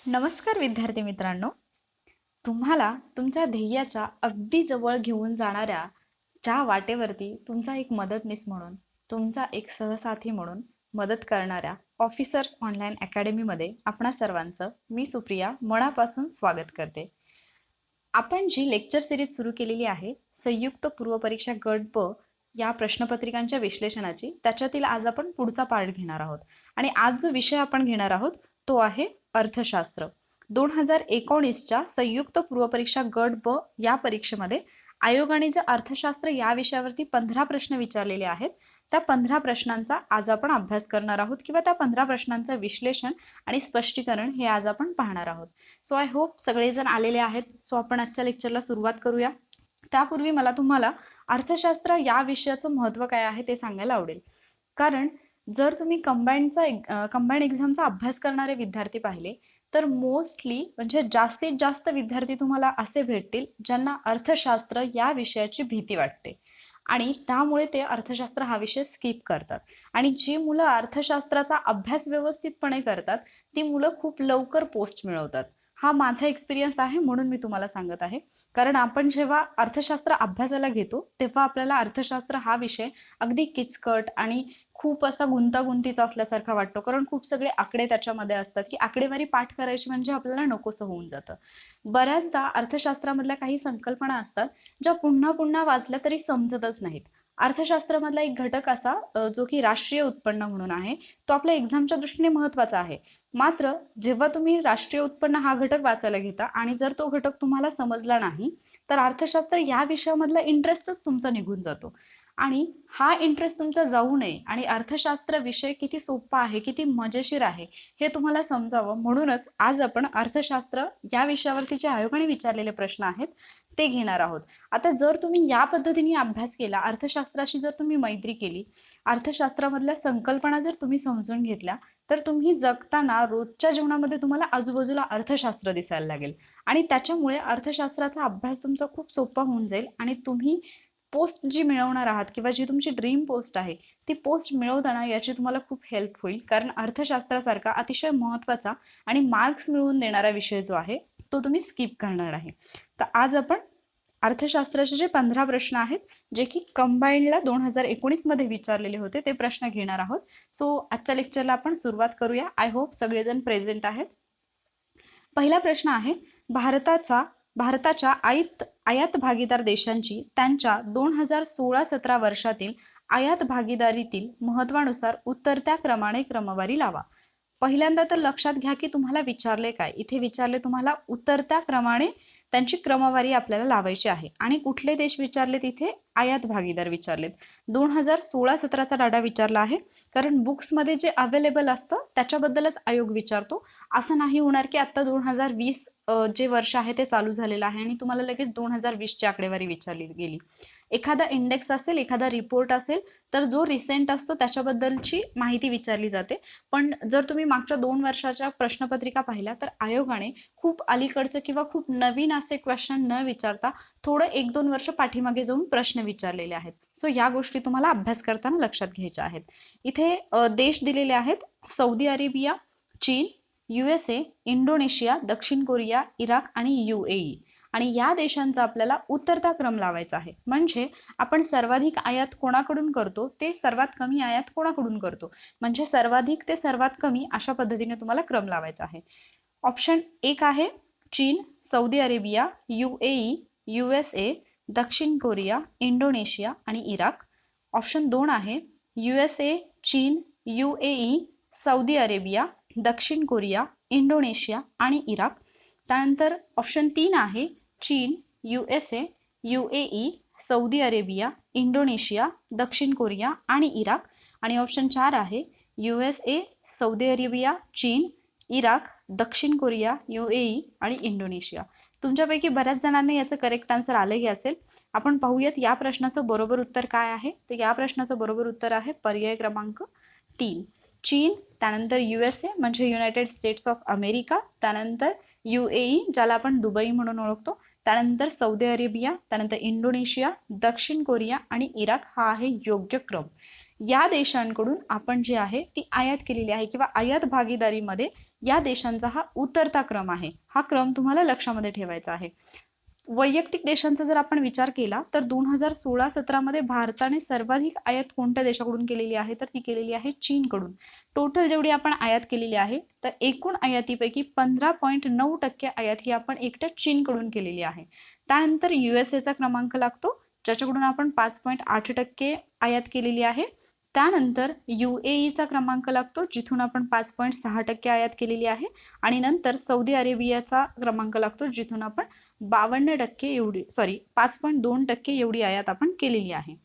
नमस्कार विद्यार्थी मित्रांनो. तुम्हाला तुमच्या ध्येयाच्या अगदी जवळ घेऊन जाणाऱ्या ज्या वाटेवरती तुमचा एक मदतनीस म्हणून, तुमचा एक सहसाथी म्हणून मदत करणाऱ्या ऑफिसर्स ऑनलाईन अकॅडमीमध्ये आपणा सर्वांचं मी सुप्रिया मनापासून स्वागत करते. आपण जी लेक्चर सिरीज सुरू केलेली आहे संयुक्त पूर्वपरीक्षा गट ब या प्रश्नपत्रिकांच्या विश्लेषणाची, त्याच्यातील आज आपण पुढचा पार्ट घेणार आहोत. आणि आज जो विषय आपण घेणार आहोत तो आहे अर्थशास्त्र. 2019च्या संयुक्त पूर्वपरीक्षा गट ब या परीक्षेमध्ये आयोगाने जे अर्थशास्त्र या विषयावरती 15 प्रश्न विचारलेले आहेत, त्या 15 प्रश्नांचा आज आपण अभ्यास करणार आहोत किंवा त्या 15 प्रश्नांचं विश्लेषण आणि स्पष्टीकरण हे आज आपण पाहणार आहोत. सो आय होप सगळेजण आलेले आहेत. सो आपण आजच्या लेक्चरला सुरुवात करूया. त्यापूर्वी मला तुम्हाला अर्थशास्त्र या विषयाचं महत्त्व काय आहे ते सांगायला आवडेल. कारण जर तुम्ही कंबाईंड एक्झामचा अभ्यास करणारे विद्यार्थी पाहिले तर मोस्टली म्हणजे जास्तीत जास्त विद्यार्थी तुम्हाला असे भेटतील ज्यांना अर्थशास्त्र या विषयाची भीती वाटते आणि त्यामुळे ते अर्थशास्त्र हा विषय स्किप करतात. आणि जी मुलं अर्थशास्त्राचा अभ्यास व्यवस्थितपणे करतात ती मुलं खूप लवकर पोस्ट मिळवतात. हा माझा एक्सपिरियन्स आहे म्हणून मी तुम्हाला सांगत आहे. कारण आपण जेव्हा अर्थशास्त्र अभ्यासाला घेतो तेव्हा आपल्याला अर्थशास्त्र हा विषय अगदी किचकट आणि खूप असा गुंतागुंतीचा असल्यासारखा वाटतो. कारण खूप सगळे आकडे त्याच्यामध्ये असतात की आकडेवारी पाठ करायची म्हणजे आपल्याला नकोसं होऊन जातं. बऱ्याचदा अर्थशास्त्रामधल्या काही संकल्पना असतात ज्या पुन्हा पुन्हा वाचल्या तरी समजतच नाहीत. अर्थशास्त्रामधला एक घटक असा जो की राष्ट्रीय उत्पन्न म्हणून आहे, तो आपल्या एक्झामच्या दृष्टीने महत्त्वाचा आहे. मात्र जेव्हा तुम्ही राष्ट्रीय उत्पन्न हा घटक वाचायला घेता आणि जर तो घटक तुम्हाला समजला नाही तर अर्थशास्त्र या विषयामधला इंटरेस्टच तुमचा निघून जातो. आणि हा इंटरेस्ट तुमचा जाऊ नये आणि अर्थशास्त्र विषय किती सोपा आहे, किती मजेशीर आहे हे तुम्हाला समजावं म्हणूनच आज आपण अर्थशास्त्र या विषयावरती जे आयोगाने विचारलेले प्रश्न आहेत ते घेणार आहोत. आता जर तुम्ही या पद्धतीने अभ्यास केला, अर्थशास्त्राशी जर तुम्ही मैत्री केली, अर्थशास्त्रामधल्या संकल्पना जर तुम्ही समजून घेतल्या तर तुम्ही जगताना रोजच्या जीवनामध्ये तुम्हाला आजूबाजूला अर्थशास्त्र दिसायला लागेल आणि त्याच्यामुळे अर्थशास्त्राचा अभ्यास तुमचा खूप सोपा होऊन जाईल आणि तुम्ही पोस्ट जी मिळवणार आहात किंवा जी तुमची ड्रीम पोस्ट आहे ती पोस्ट मिळवताना याची तुम्हाला खूप हेल्प होईल. कारण अर्थशास्त्रासारखा अतिशय महत्त्वाचा आणि मार्क्स मिळवून देणारा विषय जो आहे तो तुम्ही स्किप करणार आहे. तर आज आपण अर्थशास्त्राचे जे 15 प्रश्न आहेत जे की कंबाईंडला 2019 मध्ये विचारलेले होते ते प्रश्न घेणार आहोत. सो आजच्या लेक्चरला आपण सुरुवात करूया. आय होप सगळेजण प्रेझेंट आहेत. पहिला प्रश्न आहे, भारताच्या आयात भागीदार देशांची त्यांच्या 2016-17 वर्षातील आयात भागीदारीतील महत्वानुसार उतरत्या क्रमाने क्रमवारी लावा. पहिल्यांदा तर लक्षात घ्या की तुम्हाला विचारले काय. इथे विचारले तुम्हाला उतरत्या क्रमाने त्यांची क्रमवारी आपल्याला लावायची आहे. आणि कुठले देश विचारले, तिथे आयात भागीदार विचारलेत. 2016-17चा डाटा विचारला आहे कारण बुक्समध्ये जे अवेलेबल असतं त्याच्याबद्दलच आयोग विचारतो. असं नाही होणार की आता 2020 जे वर्ष आहे ते चालू झालेलं आहे आणि तुम्हाला लगेच 2020ची आकडेवारी विचारली गेली. एखादा इंडेक्स असेल, एखादा रिपोर्ट असेल तर जो रिसेंट असतो त्याच्याबद्दलची माहिती विचारली जाते. पण जर तुम्ही मागच्या 2 वर्षाच्या प्रश्नपत्रिका पाहिल्या तर आयोगाने खूप अलीकडचं किंवा खूप नवीन असे क्वेश्चन न विचारता थोडं 1-2 वर्ष पाठीमागे जाऊन प्रश्न विचारलेले आहेत. सो या गोष्टी तुम्हाला अभ्यास करताना लक्षात घ्यायच्या आहेत. इथे देश दिलेले आहेत: सौदी अरेबिया, चीन, USA, इंडोनेशिया, दक्षिण कोरिया, इराक आणि UAE. आणि या देशांचा आपल्याला उतरता क्रम लावायचा आहे. म्हणजे आपण सर्वाधिक आयात कोणाकडून करतो ते सर्वात कमी आयात कोणाकडून करतो, म्हणजे सर्वाधिक ते सर्वात कमी अशा पद्धतीने तुम्हाला क्रम लावायचा आहे. ऑप्शन 1 आहे चीन, सौदी अरेबिया, UAE, USA, दक्षिण कोरिया, इंडोनेशिया आणि इराक. ऑप्शन 2 आहे USA, चीन, UAE, सौदी अरेबिया, दक्षिण कोरिया, इंडोनेशिया आणि इराक. त्यानंतर ऑप्शन 3 आहे चीन, USA, UAE, Saudi Arabia, Indonesia, दक्षिण कोरिया आणि इराक. आणि ऑप्शन 4 आहे USA, सौदी अरेबिया, चीन, इराक, दक्षिण कोरिया, UAE आणि इंडोनेशिया. तुमच्यापैकी बऱ्याच जणांना याचं करेक्ट आन्सर आलंही असेल. आपण पाहूयात या प्रश्नाचं बरोबर उत्तर काय आहे. तर या प्रश्नाचं बरोबर उत्तर आहे पर्याय क्रमांक 3 चीन, त्यानंतर USA म्हणजे युनायटेड स्टेट्स ऑफ अमेरिका, त्यानंतर UAE ज्याला आपण दुबई म्हणून ओळखतो, त्यानंतर सौदी अरेबिया, त्यानंतर इंडोनेशिया, दक्षिण कोरिया आणि इराक हा आहे योग्य क्रम. या देशांकडून आपण जे आहे ती आयात केलेली आहे किंवा आयात भागीदारीमध्ये या देशांचा हा उतरता क्रम आहे. हा क्रम तुम्हाला लक्षामध्ये ठेवायचा आहे. वैयक्तिक देशांचा जर आपण विचार केला तर 2016-17 मध्ये भारताने सर्वाधिक आयात कोणत्या देशाकडून केलेली आहे, तर ती केलेली आहे चीनकडून. टोटल जेवढी आपण आयात केलेली आहे, तर एकूण आयातीपैकी 15.9% आयात ही आपण एकट्या चीनकडून केलेली आहे. त्यानंतर USA क्रमांक लागतो, ज्याच्याकडून आपण 5.8% आयात केलेली आहे. त्यानंतर UAEचा क्रमांक लागतो, जिथून आपण 5.6% आयात केलेली आहे. आणि नंतर सौदी अरेबियाचा क्रमांक लागतो, जिथून आपण 52% एवढी 5.2% एवढी आयात आपण केलेली आहे.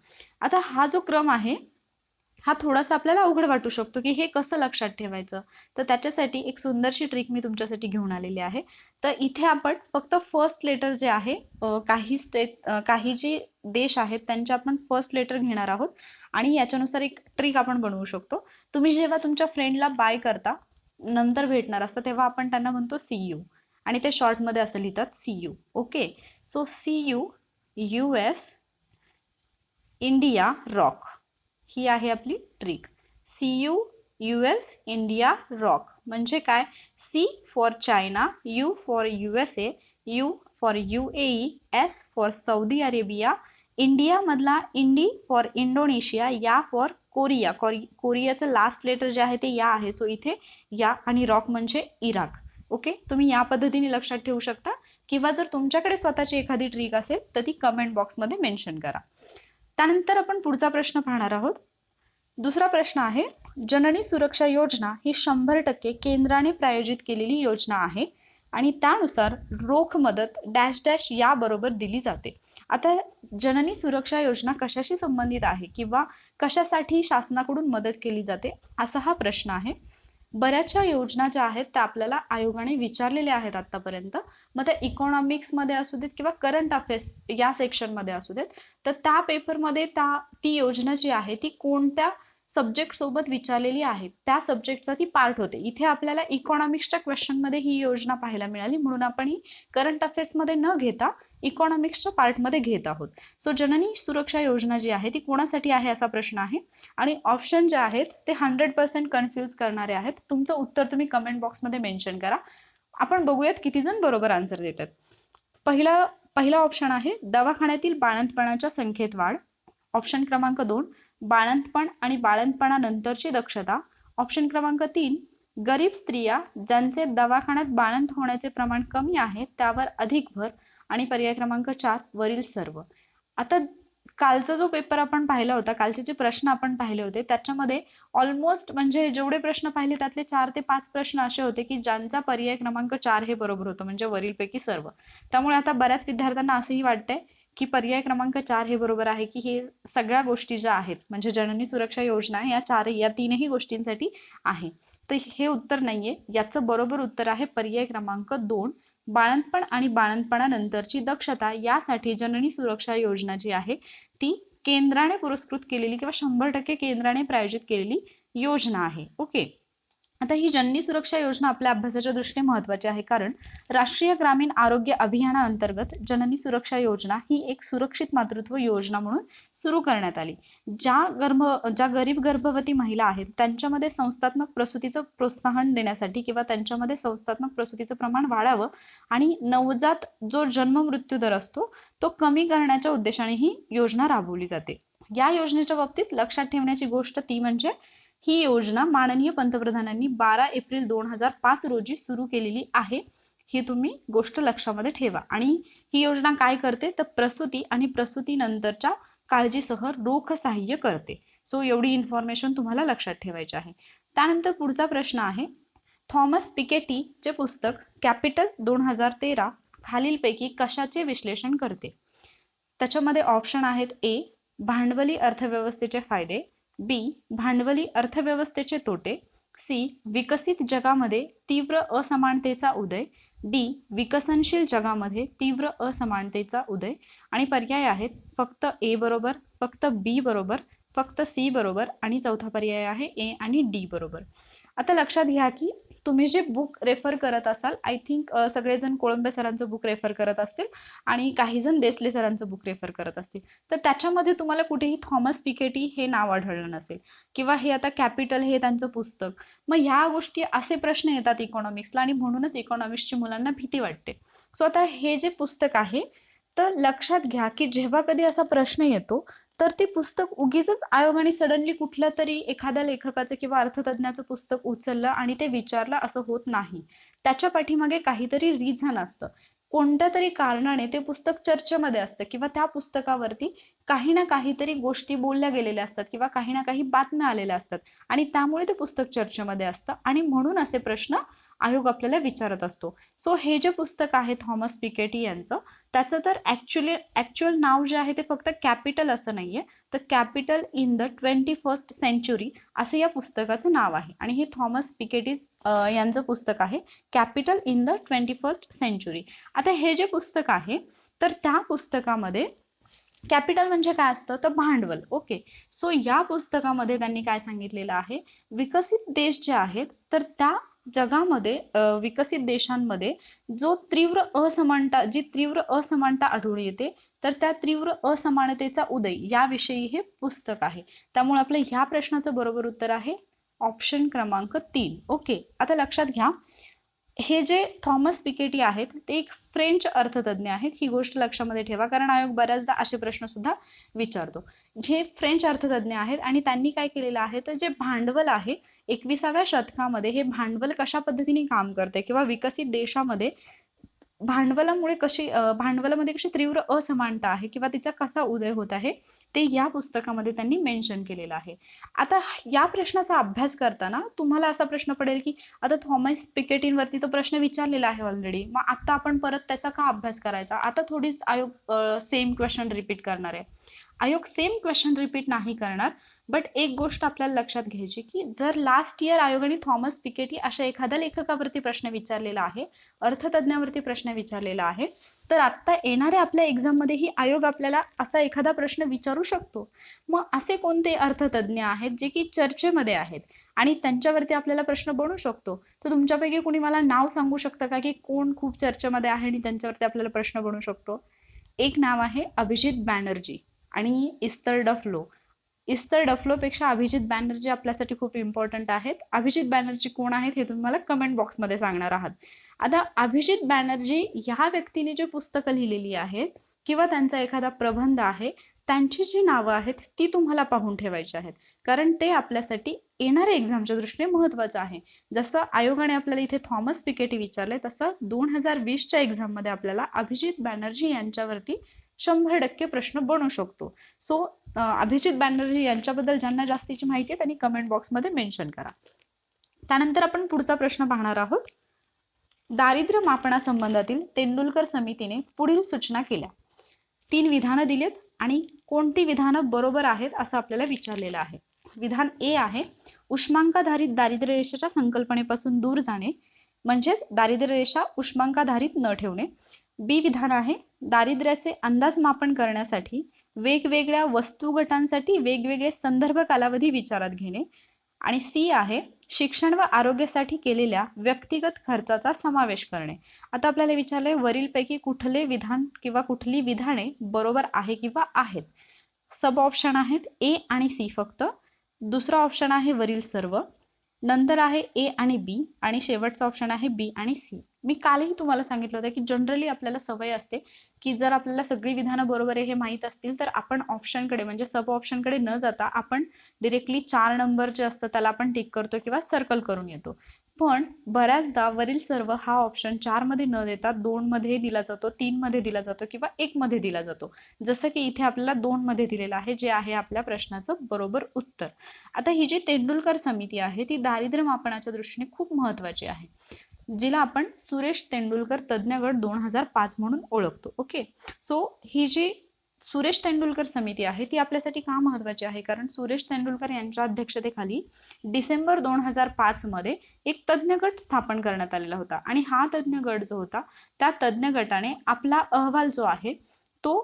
आता हा जो क्रम आहे हा थोडासा आपल्याला अवघड वाटू शकतो की हे कसं लक्षात ठेवायचं. तर त्याच्यासाठी एक सुंदरशी ट्रिक मी तुमच्यासाठी घेऊन आलेली आहे. तर इथे आपण फक्त फर्स्ट लेटर जे आहे, काही जे देश आहेत त्यांचे आपण फर्स्ट लेटर घेणार आहोत आणि याच्यानुसार एक ट्रिक आपण बनवू शकतो. तुम्ही जेव्हा तुमच्या फ्रेंडला बाय करता, नंतर भेटणार असतं, तेव्हा आपण त्यांना म्हणतो CU आणि ते शॉर्टमध्ये असं लिहितात CU. Okay, so CU US India rock ही आहे आपली ट्रिक. CU US इंडिया रॉक म्हणजे काय? C for China, U for USA, U for UAE, S for Saudi Arabia, India मधला इंडी फॉर इंडोनेशिया, या फॉर कोरिया. कोरियाचं लास्ट लेटर जे आहे ते या आहे, सो इथे या, आणि रॉक म्हणजे इराक. ओके, तुम्ही या पद्धतीने लक्षात ठेवू शकता, किंवा जर तुमच्याकडे स्वतःची एखादी ट्रिक असेल तर ती कमेंट बॉक्समध्ये मेन्शन करा. त्यानंतर आपण पुढचा प्रश्न पाहणार आहोत. दुसरा प्रश्न आहे, जननी सुरक्षा योजना ही 100% केंद्राने प्रायोजित केलेली योजना आहे आणि त्यानुसार रोख मदत डॅश डॅश या बरोबर दिली जाते. आता जननी सुरक्षा योजना कशाशी संबंधित आहे किंवा कशासाठी शासनाकडून मदत केली जाते, असा हा प्रश्न आहे. बऱ्याचशा योजना ज्या आहेत त्या आपल्याला आयोगाने विचारलेल्या आहेत आतापर्यंत. मग त्या इकॉनॉमिक्समध्ये असू देत किंवा करंट अफेअर्स या सेक्शनमध्ये असू देत, तर त्या पेपरमध्ये ती योजना जी आहे ती कोणत्या सब्जेक्ट सोबत विचारलेली आहे त्या सब्जेक्टचा ती पार्ट होते. इथे आपल्याला इकॉनॉमिक्सच्या क्वेश्चनमध्ये ही योजना पाहायला मिळाली, म्हणून आपण ही करंट अफेअर्समध्ये न घेता इकॉनॉमिक्सच्या पार्टमध्ये घेत आहोत. सो जननी सुरक्षा योजना जी आहे ती कोणासाठी आहे असा प्रश्न आहे, आणि ऑप्शन जे आहेत ते 100% कन्फ्यूज करणारे आहेत. तुमचं उत्तर तुम्ही कमेंट बॉक्समध्ये मेन्शन करा. आपण बघूयात किती जण बरोबर आन्सर देतात. पहिला ऑप्शन आहे दवाखान्यातील बाळंतपणाच्या संख्येत वाढ. ऑप्शन क्रमांक 2 बाळंतपण आणि बाळंतपणानंतरची दक्षता. ऑप्शन क्रमांक 3 गरीब स्त्रिया ज्यांचे दवाखान्यात बाळंत होण्याचे प्रमाण कमी आहे त्यावर अधिक भर. आणि पर्याय क्रमांक 4 वरील सर्व. आता कालचा जो पेपर आपण पाहिला होता, कालचे जे प्रश्न आपण पाहिले होते त्याच्यामध्ये ऑलमोस्ट म्हणजे जेवढे प्रश्न पाहिले त्यातले 4 ते 5 प्रश्न असे होते की ज्यांचा पर्याय क्रमांक 4 हे बरोबर होतं, म्हणजे वरीलपैकी सर्व. त्यामुळे आता बऱ्याच विद्यार्थ्यांना असंही वाटतंय की पर्याय क्रमांक 4 हे बरोबर आहे, की हे सगळ्या गोष्टी ज्या आहेत म्हणजे जननी सुरक्षा योजना या तीनही गोष्टींसाठी आहे. तर हे उत्तर नाहीये, याचं बरोबर उत्तर आहे पर्याय क्रमांक 2 बाळंतपण आणि बाळंतपणानंतरची दक्षता. यासाठी जननी सुरक्षा योजना जी आहे ती केंद्राने पुरस्कृत केलेली किंवा 100% केंद्राने प्रायोजित केलेली योजना आहे. ओके, आता ही जननी सुरक्षा योजना आपल्या अभ्यासाच्या दृष्टीने महत्त्वाची आहे, कारण राष्ट्रीय ग्रामीण आरोग्य अभियानाअंतर्गत जननी सुरक्षा योजना ही एक सुरक्षित मातृत्व योजना म्हणून सुरू करण्यात आली. ज्या गरीब गर्भवती महिला आहेत त्यांच्यामध्ये संस्थात्मक प्रसूतीचं प्रोत्साहन देण्यासाठी किंवा त्यांच्यामध्ये संस्थात्मक प्रसूतीचं प्रमाण वाढावं आणि नवजात जो जन्म मृत्यू दर असतो तो कमी करण्याच्या उद्देशाने ही योजना राबवली जाते. या योजनेच्या बाबतीत लक्षात ठेवण्याची गोष्ट ती म्हणजे ही योजना माननीय पंतप्रधानांनी 12 एप्रिल 2005 रोजी सुरू केलेली आहे. ही तुम्ही गोष्ट लक्षामध्ये ठेवा. आणि ही योजना काय करते तर प्रसूती आणि प्रसूतीनंतरच्या काळजीसह रोख सहाय्य करते. सो एवढी इन्फॉर्मेशन तुम्हाला लक्षात ठेवायची आहे. त्यानंतर पुढचा प्रश्न आहे, थॉमस पिकेटी चे पुस्तक कॅपिटल 2013 खालीलपैकी कशाचे विश्लेषण करते? त्याच्यामध्ये ऑप्शन आहेत ए भांडवली अर्थव्यवस्थेचे फायदे, बी भांडवली अर्थव्यवस्थेचे तोटे, सी विकसित जगामध्ये तीव्र असमानतेचा उदय, डी विकसनशील जगामध्ये तीव्र असमानतेचा उदय. आणि पर्याय आहेत फक्त ए बरोबर, फक्त बी बरोबर, फक्त सी बरोबर आणि चौथा पर्याय आहे ए आणि डी बरोबर. आता लक्षात घ्या की तुम्ही जे बुक रेफर करत असाल, आय थिंक सगळेजण कोळंबे सरांचं बुक रेफर करत असतील आणि काही जण देसले सरांचं बुक रेफर करत असतील, तर त्याच्यामध्ये तुम्हाला कुठेही थॉमस पिकेटी हे नाव आढळलं नसेल किंवा हे आता कॅपिटल हे त्यांचं पुस्तक. मग ह्या गोष्टी असे प्रश्न येतात इकॉनॉमिक्सला आणि म्हणूनच इकॉनॉमिक्सची मुलांना भीती वाटते. सो आता हे जे पुस्तक आहे तर लक्षात घ्या की जेव्हा कधी असा प्रश्न येतो तर ते पुस्तक उगीच आयोगाने सडनली कुठल्या तरी एखाद्या लेखकाचं किंवा अर्थतज्ञाचं पुस्तक उचललं आणि ते विचारलं असं होत नाही. त्याच्या पाठीमागे काहीतरी रिझन असतं. कोणत्या तरी कारणाने ते पुस्तक चर्चेमध्ये असतं किंवा त्या पुस्तकावरती काही ना काहीतरी गोष्टी बोलल्या गेलेल्या असतात किंवा काही ना काही बातम्या आलेल्या असतात आणि त्यामुळे ते पुस्तक चर्चेमध्ये असतं आणि म्हणून असे प्रश्न आयोग आपल्याला विचारत असतो. सो हे जे पुस्तक आहे थॉमस पिकेटी यांचं, त्याचं तर ॲक्च्युअल नाव जे आहे ते फक्त कॅपिटल असं नाहीये, तर capital in the 21st century असं या पुस्तकाचं नाव आहे आणि हे थॉमस पिकेटी यांचं पुस्तक आहे, capital in the 21st century. आता हे जे पुस्तक आहे तर त्या पुस्तकामध्ये कॅपिटल म्हणजे काय असतं तर भांडवल. ओके, सो या पुस्तकामध्ये त्यांनी काय सांगितलेलं आहे, विकसित देश जे आहेत तर त्या जगामध्ये विकसित देशांमध्ये जी तीव्र असमानता आढळून येते तर त्या तीव्र असमानतेचा उदय याविषयी हे पुस्तक आहे. त्यामुळे आपलं ह्या प्रश्नाचं बरोबर उत्तर आहे ऑप्शन क्रमांक 3. ओके, आता लक्षात घ्या, हे जे थॉमस पिकेटी आहेत ते एक फ्रेंच अर्थतज्ञ आहेत. ही गोष्ट लक्षामध्ये ठेवा कारण आयोग बऱ्याचदा असे प्रश्न सुद्धा विचारतो. जे फ्रेंच अर्थतज्ञ आहेत आणि त्यांनी काय केलेलं आहे तर जे भांडवल आहे 21व्या शतकामध्ये, हे भांडवल कशा पद्धतीने काम करते किंवा विकसित देशामध्ये भांडवलामध्ये कशी तीव्र असमानता आहे किंवा तिचा कसा उदय होत आहे ते या पुस्तकामध्ये त्यांनी मेन्शन केलेलं आहे. आता या प्रश्नाचा अभ्यास करताना तुम्हाला असा प्रश्न पडेल की आता थॉमस पिकेटींवरती तो प्रश्न विचारलेला आहे ऑलरेडी, मग आता आपण परत त्याचा का अभ्यास करायचा, आता थोडीच आयोग सेम क्वेश्चन रिपीट करणार आहे. आयोग सेम क्वेश्चन रिपीट नाही करणार, बट एक गोष्ट आपल्याला लक्षात घ्यायची की जर लास्ट इयर आयोगाने थॉमस पिकेटी अशा एखाद्या लेखकावरती प्रश्न विचारलेला आहे, अर्थतज्ञावरती प्रश्न विचारलेला आहे, तर आता येणाऱ्या आपल्या एक्झाममध्येही आयोग आपल्याला असा एखादा प्रश्न विचारू शकतो. मग असे कोणते अर्थतज्ञ आहेत जे की चर्चेमध्ये आहेत आणि त्यांच्यावरती आपल्याला प्रश्न बनू शकतो, तर तुमच्यापैकी कोणी मला नाव सांगू शकतं का की कोण खूप चर्चेमध्ये आहे आणि त्यांच्यावरती आपल्याला प्रश्न बनू शकतो? एक नाव आहे अभिजित बॅनर्जी आणि इस्तर डफलो. इस्तर डफलोपेक्षा अभिजित बॅनर्जी आपल्यासाठी खूप इम्पॉर्टंट आहेत. अभिजित बॅनर्जी कोण आहेत हे तुम्हाला कमेंट बॉक्समध्ये सांगणार आहात. आता अभिजित बॅनर्जी ह्या व्यक्तीने जे पुस्तकं लिहिलेली आहेत किंवा त्यांचा एखादा प्रबंध आहे, त्यांची जी नावं आहेत ती तुम्हाला पाहून ठेवायची आहेत कारण ते आपल्यासाठी येणाऱ्या एक्झामच्या दृष्टीने महत्त्वाचं आहे. जसं आयोगाने आपल्याला इथे थॉमस पिकेटी विचारले तसं 2020च्या एक्झाममध्ये आपल्याला अभिजित बॅनर्जी यांच्यावरती 100% प्रश्न बनू शकतो. सो अभिजित बॅनर्जी यांच्याबद्दल ज्यांना जास्तीची माहिती आहे त्यांनी कमेंट बॉक्समध्ये मेन्शन करा. त्यानंतर आपण पुढचा प्रश्न पाहणार आहोत. दारिद्र्य मापनासंबंधातील तेंडुलकर समितीने पुढील सूचना केल्या. 3 विधानं दिलेत आणि कोणती विधानं बरोबर आहेत असं आपल्याला विचारलेलं आहे. विधान ए आहे उष्मांकाधारित दारिद्र्य रेषेच्या संकल्पनेपासून दूर जाणे, म्हणजेच दारिद्र्य रेषा उष्मांकाधारित न ठेवणे. बी विधान आहे दारिद्र्याचे अंदाज मापन करण्यासाठी वेगवेगळ्या वस्तू गटांसाठी वेगवेगळे संदर्भ कालावधी विचारात घेणे. आणि सी आहे शिक्षण व आरोग्यासाठी केलेल्या व्यक्तिगत खर्चाचा समावेश करणे. आता आपल्याला विचारले वरीलपैकी कुठले विधान किंवा कुठली विधाने बरोबर आहे किंवा आहेत. सब ऑप्शन आहेत ए आणि सी फक्त, दुसरा ऑप्शन आहे वरील सर्व, नंतर आहे ए आणि बी आणि शेवटचा ऑप्शन आहे बी आणि सी. मी कालही तुम्हाला सांगितलं होतं की जनरली आपल्याला सवय असते की जर आपल्याला सगळी विधानं बरोबर आहे हे माहीत असतील तर आपण ऑप्शनकडे म्हणजे सब ऑप्शनकडे न जाता आपण डिरेक्टली 4 नंबर जे असतं त्याला आपण टिक करतो किंवा सर्कल करून येतो. पण बऱ्याचदा वरील सर्व हा ऑप्शन 4 मध्ये न देता 2 मध्ये दिला जातो, 3 मध्ये दिला जातो किंवा 1 मध्ये दिला जातो. जसं की इथे आपल्याला 2 मध्ये दिलेलं आहे जे आहे आपल्या प्रश्नाचं बरोबर उत्तर. आता ही जी तेंडुलकर समिती आहे ती दारिद्र्य मापनाच्या दृष्टीने खूप महत्त्वाची आहे, जिला आपण सुरेश तेंडुलकर तज्ञ गट 2005 म्हणून ओळखतो. ओके, सो ही जी सुरेश तेंडुलकर समिती आहे ती आपल्यासाठी का महत्त्वाची आहे, कारण सुरेश तेंडुलकर यांच्या अध्यक्षतेखाली डिसेंबर 2005 मध्ये एक तज्ञ गट स्थापन करण्यात आलेला होता आणि हा तज्ञ गट जो होता त्या तज्ञ गटाने आपला अहवाल जो आहे तो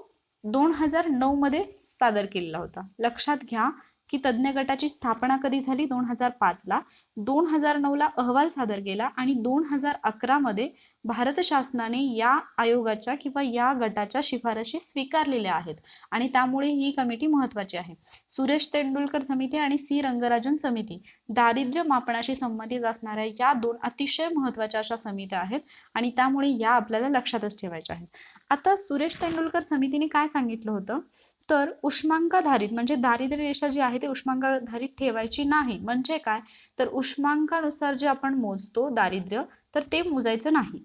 2009 मध्ये सादर केलेला होता. लक्षात घ्या की तज्ज्ञ गटाची स्थापना कधी झाली 2005ला, 2009ला अहवाल सादर केला आणि 2011 मध्ये भारत शासनाने या आयोगाच्या किंवा या गटाच्या शिफारशी स्वीकारलेल्या आहेत आणि त्यामुळे ही कमिटी महत्वाची आहे. सुरेश तेंडुलकर समिती आणि सी रंगराजन समिती दारिद्र्य मापनाशी संबंधित असणाऱ्या या दोन अतिशय महत्वाच्या अशा समित्या आहेत आणि त्यामुळे या आपल्याला लक्षातच ठेवायच्या आहेत. आता सुरेश तेंडुलकर समितीने काय सांगितलं होतं, तर उष्मांकाधारित म्हणजे दारिद्र्य रेषा जी आहे ती उष्मांकाधारित ठेवायची नाही. म्हणजे काय, तर उष्मांकानुसार जे आपण मोजतो दारिद्र्य तर ते मोजायचं नाही.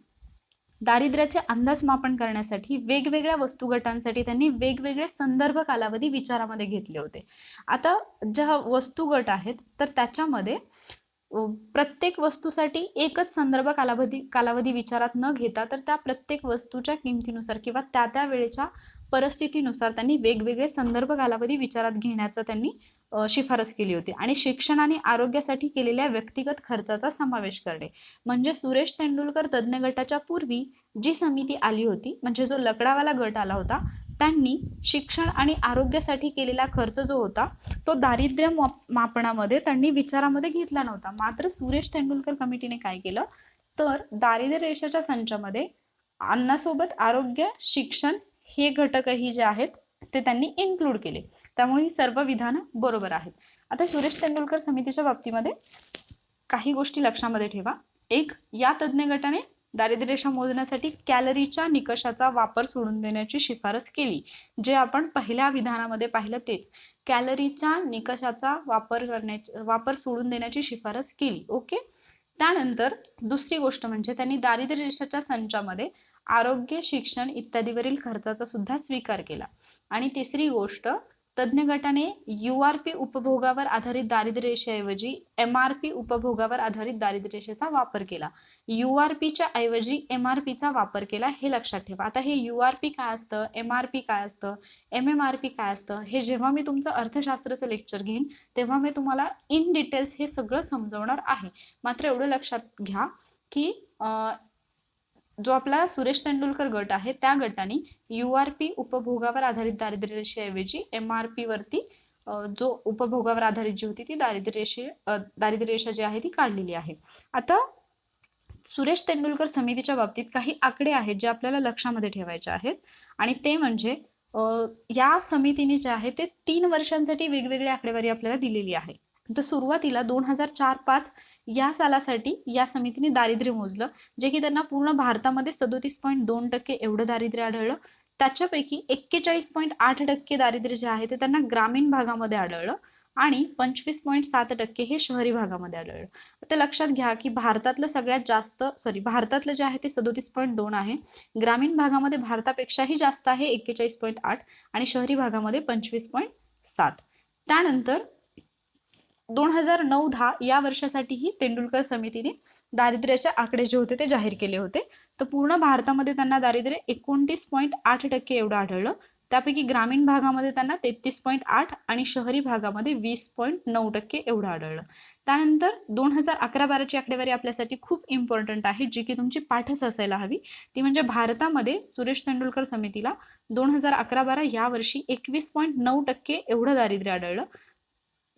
दारिद्र्याचे अंदाज मापन करण्यासाठी वेगवेगळ्या वस्तू गटांसाठी त्यांनी वेगवेगळे संदर्भ कालावधी विचारामध्ये घेतले होते. आता ज्या वस्तू गट आहेत तर त्याच्यामध्ये प्रत्येक वस्तूसाठी एकच संदर्भ कालावधी विचारात न घेता तर त्या प्रत्येक वस्तूच्या किमतीनुसार किंवा त्या वेळेच्या परिस्थितीनुसार त्यांनी वेगवेगळे संदर्भ कालावधी विचारात घेण्याचा त्यांनी शिफारस केली होती आणि शिक्षण आणि आरोग्यासाठी केलेल्या व्यक्तिगत खर्चाचा समावेश करणे. म्हणजे सुरेश तेंडुलकर तज्ज्ञ गटाच्या पूर्वी जी समिती आली होती म्हणजे जो लकडावाला गट आला होता त्यांनी शिक्षण आणि आरोग्यासाठी केलेला खर्च जो होता तो दारिद्र्य मापनामध्ये त्यांनी विचारामध्ये घेतला नव्हता. मात्र सुरेश तेंडुलकर कमिटीने काय केलं, तर दारिद्र्य रेषेच्या संचामध्ये अन्नासोबत आरोग्य शिक्षण हे घटकही जे आहेत ते त्यांनी इन्क्लूड केले. त्यामुळे ही सर्व विधानं बरोबर आहेत. आता सुरेश तेंडुलकर समितीच्या बाबतीमध्ये काही गोष्टी लक्षामध्ये ठेवा. एक, या तज्ज्ञ गटाने दारिद्र्य रेषा मोजण्यासाठी कॅलरीच्या निकषाचा वापर सोडून देण्याची शिफारस केली. जे आपण पहिल्या विधानामध्ये पाहिलं तेच, कॅलरीच्या निकषाचा वापर सोडून देण्याची शिफारस केली. ओके. त्यानंतर दुसरी गोष्ट म्हणजे त्यांनी दारिद्र्य रेषेच्या संचामध्ये आरोग्य शिक्षण इत्यादीवरील खर्चाचा सुद्धा स्वीकार केला. आणि तिसरी गोष्ट, तज्ज्ञ गटाने URP उपभोगावर आधारित दारिद्र्य रेषेऐवजी MRP उपभोगावर आधारित दारिद्र्य रेषेचा वापर केला. URPच्या ऐवजी MRPचा वापर केला, हे लक्षात ठेवा. आता हे URP काय असतं, MRP काय असतं, MMRP काय असतं, हे जेव्हा मी तुमचं अर्थशास्त्राचं लेक्चर घेईन तेव्हा मी तुम्हाला इन डिटेल्स हे सगळं समजवणार आहे. मात्र एवढं लक्षात घ्या की जो आपला सुरेश तेंडुलकर गट आहे त्या गटाने URP उपभोगावर आधारित दारिद्र्य रेषेऐवजी MRP वरती जो उपभोगावर आधारित जी होती ती दारिद्र्य रेषा जी आहे ती काढलेली आहे. आता सुरेश तेंडुलकर समितीच्या बाबतीत काही आकडे आहेत जे आपल्याला लक्षामध्ये ठेवायचे आहेत आणि ते म्हणजे या समितीने जे आहे ते 3 वर्षांसाठी वेगवेगळी आकडेवारी आपल्याला दिलेली आहे. तर सुरुवातीला 2004-5 या सालासाठी या समितीने दारिद्र्य मोजलं, जे की त्यांना पूर्ण भारतामध्ये 37.2% एवढं दारिद्र्य आढळलं. त्याच्यापैकी 41.8% दारिद्र्य जे आहे ते त्यांना ग्रामीण भागामध्ये आढळलं आणि 25.7% हे शहरी भागामध्ये आढळलं. आता लक्षात घ्या की भारतातलं जे आहे ते 37.2 आहे, ग्रामीण भागामध्ये भारतापेक्षाही जास्त आहे 41.8 आणि शहरी भागामध्ये 25.7. त्यानंतर 2009-10 या वर्षासाठीही तेंडुलकर समितीने दारिद्र्याचे आकडे जे होते ते जाहीर केले होते. तर पूर्ण भारतामध्ये त्यांना दारिद्र्य 29.8% एवढं आढळलं. त्यापैकी ग्रामीण भागामध्ये त्यांना 33.8 आणि शहरी भागामध्ये 20.9% एवढं आढळलं. त्यानंतर 2011-12ची आकडेवारी आपल्यासाठी खूप इम्पॉर्टंट आहे, जी की तुमची पाठच असायला हवी. ती म्हणजे भारतामध्ये सुरेश तेंडुलकर समितीला 2011-12 या वर्षी 21.9% एवढं दारिद्र्य आढळलं.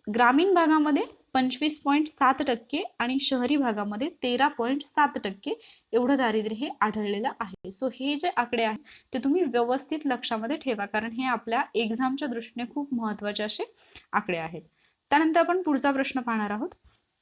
ग्रामीण भागामध्ये 25.7% आणि शहरी भागामध्ये 13.7% एवढं दारिद्र्य हे आढळलेलं आहे. सो हे जे आकडे आहेत ते तुम्ही व्यवस्थित लक्षामध्ये ठेवा, कारण हे आपल्या एक्झामच्या दृष्टीने खूप महत्त्वाचे असे आकडे आहेत. त्यानंतर आपण पुढचा प्रश्न पाहणार आहोत.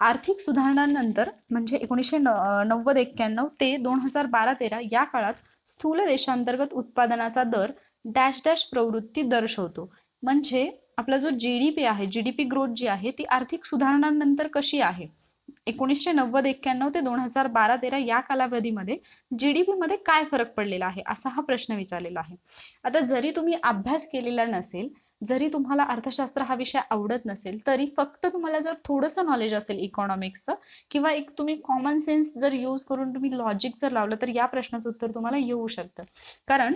आर्थिक सुधारणांनंतर म्हणजे 1990-91 ते 2012-13 या काळात स्थूल देशांतर्गत उत्पादनाचा दर डॅश डॅश प्रवृत्ती दर्शवतो. म्हणजे आपला जो GDP आहे, GDP ग्रोथ जी आहे ती आर्थिक सुधारणांनंतर कशी आहे. 1990-91 ते 2012-13 या कालावधीमध्ये GDP मध्ये काय फरक पडलेला आहे, असा हा प्रश्न विचारलेला आहे. आता जरी तुम्ही अभ्यास केलेला नसेल, जरी तुम्हाला अर्थशास्त्र हा विषय आवडत नसेल, तरी फक्त तुम्हाला जर थोडंसं नॉलेज असेल इकॉनॉमिक्सचं किंवा एक तुम्ही कॉमन सेन्स जर यूज करून तुम्ही लॉजिक जर लावलं तर या प्रश्नाचं उत्तर तुम्हाला येऊ शकतं. कारण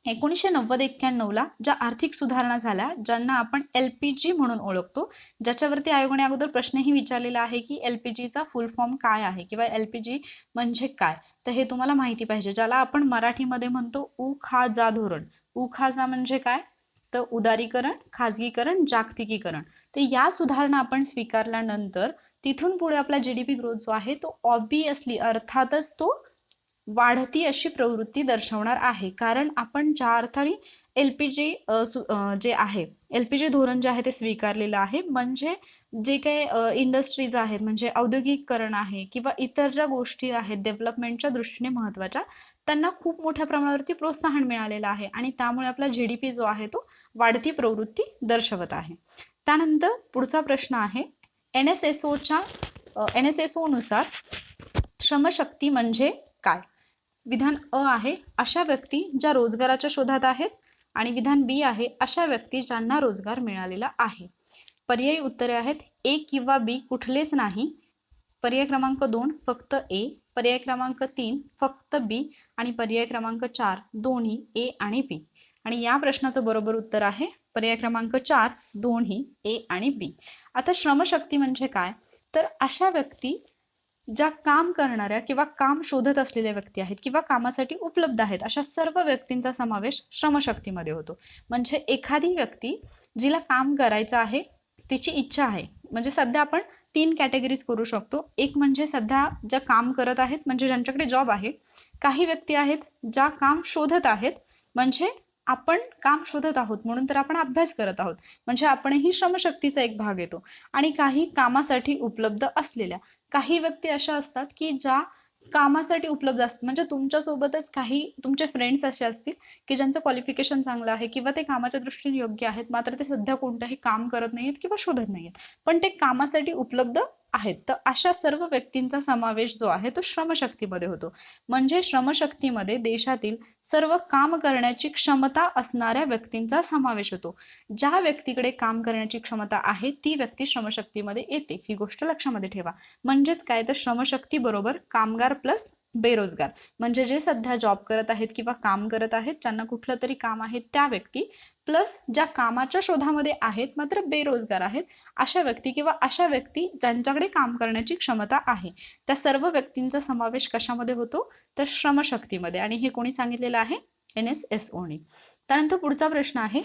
1990-91 ज्या आर्थिक सुधारणा झाल्या, ज्यांना आपण LPG म्हणून ओळखतो, ज्याच्यावरती आयोगाने अगोदर प्रश्नही विचारलेला आहे की LPGचा फुल फॉर्म काय आहे किंवा LPG म्हणजे काय, तर हे तुम्हाला माहिती पाहिजे. ज्याला आपण मराठीमध्ये म्हणतो उ खा जा धोरण. उ खा जा म्हणजे काय, तर उदारीकरण, खाजगीकरण, जागतिकीकरण. तर या सुधारणा आपण स्वीकारल्यानंतर तिथून पुढे आपला GDP ग्रोथ जो आहे तो ऑब्वियसली अर्थातच तो वाढती अशी प्रवृत्ती दर्शवणार आहे. कारण आपण ज्या अर्थाने LPG जे आहे LPG धोरण जे आहे ते स्वीकारलेलं आहे. म्हणजे जे काही इंडस्ट्रीज आहेत म्हणजे औद्योगिकरण आहे किंवा इतर ज्या गोष्टी आहेत डेव्हलपमेंटच्या दृष्टीने महत्त्वाच्या, त्यांना खूप मोठ्या प्रमाणावरती प्रोत्साहन मिळालेलं आहे आणि त्यामुळे आपला GDP जो आहे तो वाढती प्रवृत्ती दर्शवत आहे. त्यानंतर पुढचा प्रश्न आहे NSSO नुसार श्रमशक्ती म्हणजे काय? विधान अ आहे अशा व्यक्ती ज्या रोजगाराच्या शोधात आहेत आणि विधान बी आहे अशा व्यक्ती ज्यांना रोजगार मिळालेला आहे. पर्यायी उत्तरे आहेत ए किंवा बी कुठलेच नाही, पर्याय क्रमांक 2 फक्त ए, पर्याय क्रमांक 3 फक्त बी आणि पर्याय क्रमांक 4 दोन्ही ए आणि बी. आणि या प्रश्नाचं बरोबर उत्तर आहे पर्याय क्रमांक 4 दोन्ही ए आणि बी. आता श्रमशक्ती म्हणजे काय? तर अशा व्यक्ती ज्या काम करणाऱ्या किंवा काम शोधत असलेल्या व्यक्ती आहेत किंवा कामासाठी उपलब्ध आहेत अशा सर्व व्यक्तींचा समावेश श्रमशक्तीमध्ये होतो. म्हणजे एखादी व्यक्ती जिला काम करायचं आहे, तिची इच्छा आहे, म्हणजे सध्या आपण 3 कॅटेगरीज करू शकतो. एक म्हणजे सध्या ज्या काम करत आहेत म्हणजे ज्यांच्याकडे जॉब आहे. काही व्यक्ती आहेत ज्या काम शोधत आहेत, म्हणजे आपण काम शोधत आहोत म्हणून तर आपण अभ्यास करत आहोत, म्हणजे आपणही श्रमशक्तीचा एक भाग येतो. आणि काही कामासाठी उपलब्ध असलेल्या काही व्यक्ती अशा असतात की ज्या कामासाठी उपलब्ध असतात, म्हणजे तुमच्यासोबतच काही तुमचे फ्रेंड्स असे असतील की ज्यांचं क्वालिफिकेशन चांगलं आहे किंवा ते कामाच्या दृष्टीने योग्य आहेत, मात्र ते सध्या कोणतंही काम करत नाहीत किंवा शोधत नाहीत, पण ते कामासाठी उपलब्ध आहेत. तर अशा सर्व व्यक्तींचा समावेश जो आहे तो श्रमशक्तीमध्ये होतो. म्हणजे श्रमशक्तीमध्ये देशातील सर्व काम करण्याची क्षमता असणाऱ्या व्यक्तींचा समावेश होतो. ज्या व्यक्तीकडे काम करण्याची क्षमता आहे ती व्यक्ती श्रमशक्तीमध्ये येते, ही गोष्ट लक्षामध्ये ठेवा. म्हणजेच काय, तर श्रमशक्ती बरोबर कामगार प्लस बेरोजगार, म्हणजे जे सध्या जॉब करत आहेत किंवा काम करत आहेत, ज्यांना कुठलं तरी काम आहे त्या व्यक्ती, प्लस ज्या कामाच्या शोधामध्ये आहेत मात्र बेरोजगार आहेत अशा व्यक्ती किंवा अशा व्यक्ती ज्यांच्याकडे काम करण्याची क्षमता आहे, त्या सर्व व्यक्तींचा समावेश कशामध्ये होतो? तर श्रमशक्तीमध्ये. आणि हे कोणी सांगितलेलं आहे? NSSOने. त्यानंतर पुढचा प्रश्न आहे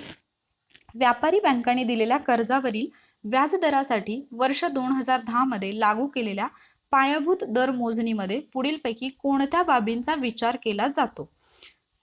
व्यापारी बँकांनी दिलेल्या कर्जावरील व्याजदरासाठी वर्ष 2010 मध्ये लागू केलेल्या पायाभूत दर मोजणीमध्ये पुढीलपैकी कोणत्या बाबींचा विचार केला जातो?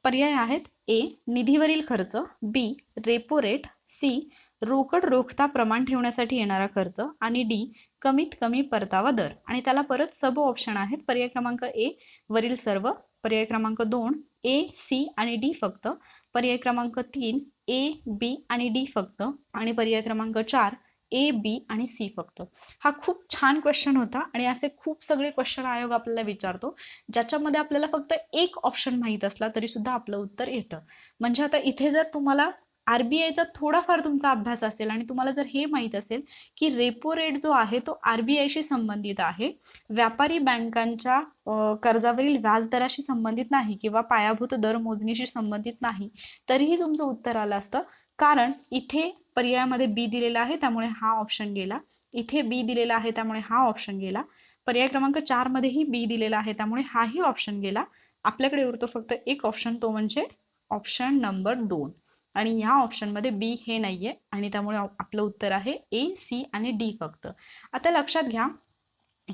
पर्याय आहेत ए निधीवरील खर्च, बी रेपो रेट, सी रोकड रोखता प्रमाण ठेवण्यासाठी येणारा खर्च आणि डी कमीत कमी परतावा दर. आणि त्याला परत सब ऑप्शन आहेत. पर्याय क्रमांक ए वरील सर्व, पर्याय क्रमांक 2 ए सी आणि डी फक्त, पर्याय क्रमांक 3 ए बी आणि डी फक्त आणि पर्याय क्रमांक 4 ए बी आणि सी फक्त. हा खूप छान क्वेश्चन होता आणि असे खूप सगळे क्वेश्चन आयोग आपल्याला विचारतो ज्याच्यामध्ये आपल्याला फक्त एक ऑप्शन माहीत असला तरी सुद्धा आपलं उत्तर येतं. म्हणजे आता इथे जर तुम्हाला RBIचा थोडाफार तुमचा अभ्यास असेल आणि तुम्हाला जर हे माहीत असेल की रेपो रेट जो आहे तो RBIशी संबंधित आहे, व्यापारी बँकांच्या कर्जावरील व्याजदराशी संबंधित नाही किंवा पायाभूत दर मोजणीशी संबंधित नाही, तरीही तुमचं उत्तर आलं असतं. कारण इथे पर्यायामध्ये बी दिलेला आहे त्यामुळे हा ऑप्शन गेला, इथे बी दिलेला आहे त्यामुळे हा ऑप्शन गेला, पर्याय क्रमांक 4 मध्येही बी दिलेला आहे त्यामुळे हाही ऑप्शन गेला. आपल्याकडे उरतो फक्त एक ऑप्शन, तो म्हणजे ऑप्शन नंबर 2. आणि या ऑप्शनमध्ये बी हे नाहीये आणि त्यामुळे आपलं उत्तर आहे ए सी आणि डी फक्त. आता लक्षात घ्या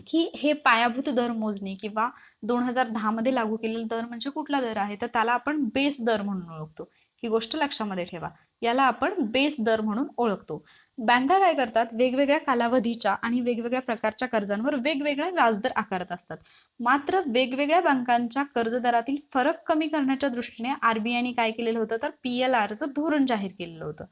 की हे पायाभूत दर मोजणी किंवा 2010 मध्ये लागू केलेला दर म्हणजे कुठला दर आहे, तर त्याला आपण बेस दर म्हणून ओळखतो. ही गोष्ट लक्षामध्ये ठेवा, याला आपण बेस दर म्हणून ओळखतो. बँका काय करतात, वेगवेगळ्या कालावधीच्या आणि वेगवेगळ्या प्रकारच्या कर्जांवर वेगवेगळ्या व्याजदर आकारत असतात. मात्र वेगवेगळ्या बँकांच्या कर्जदरातील फरक कमी करण्याच्या दृष्टीने RBIने काय केलेलं होतं, तर PLRचं धोरण जाहीर केलेलं होतं.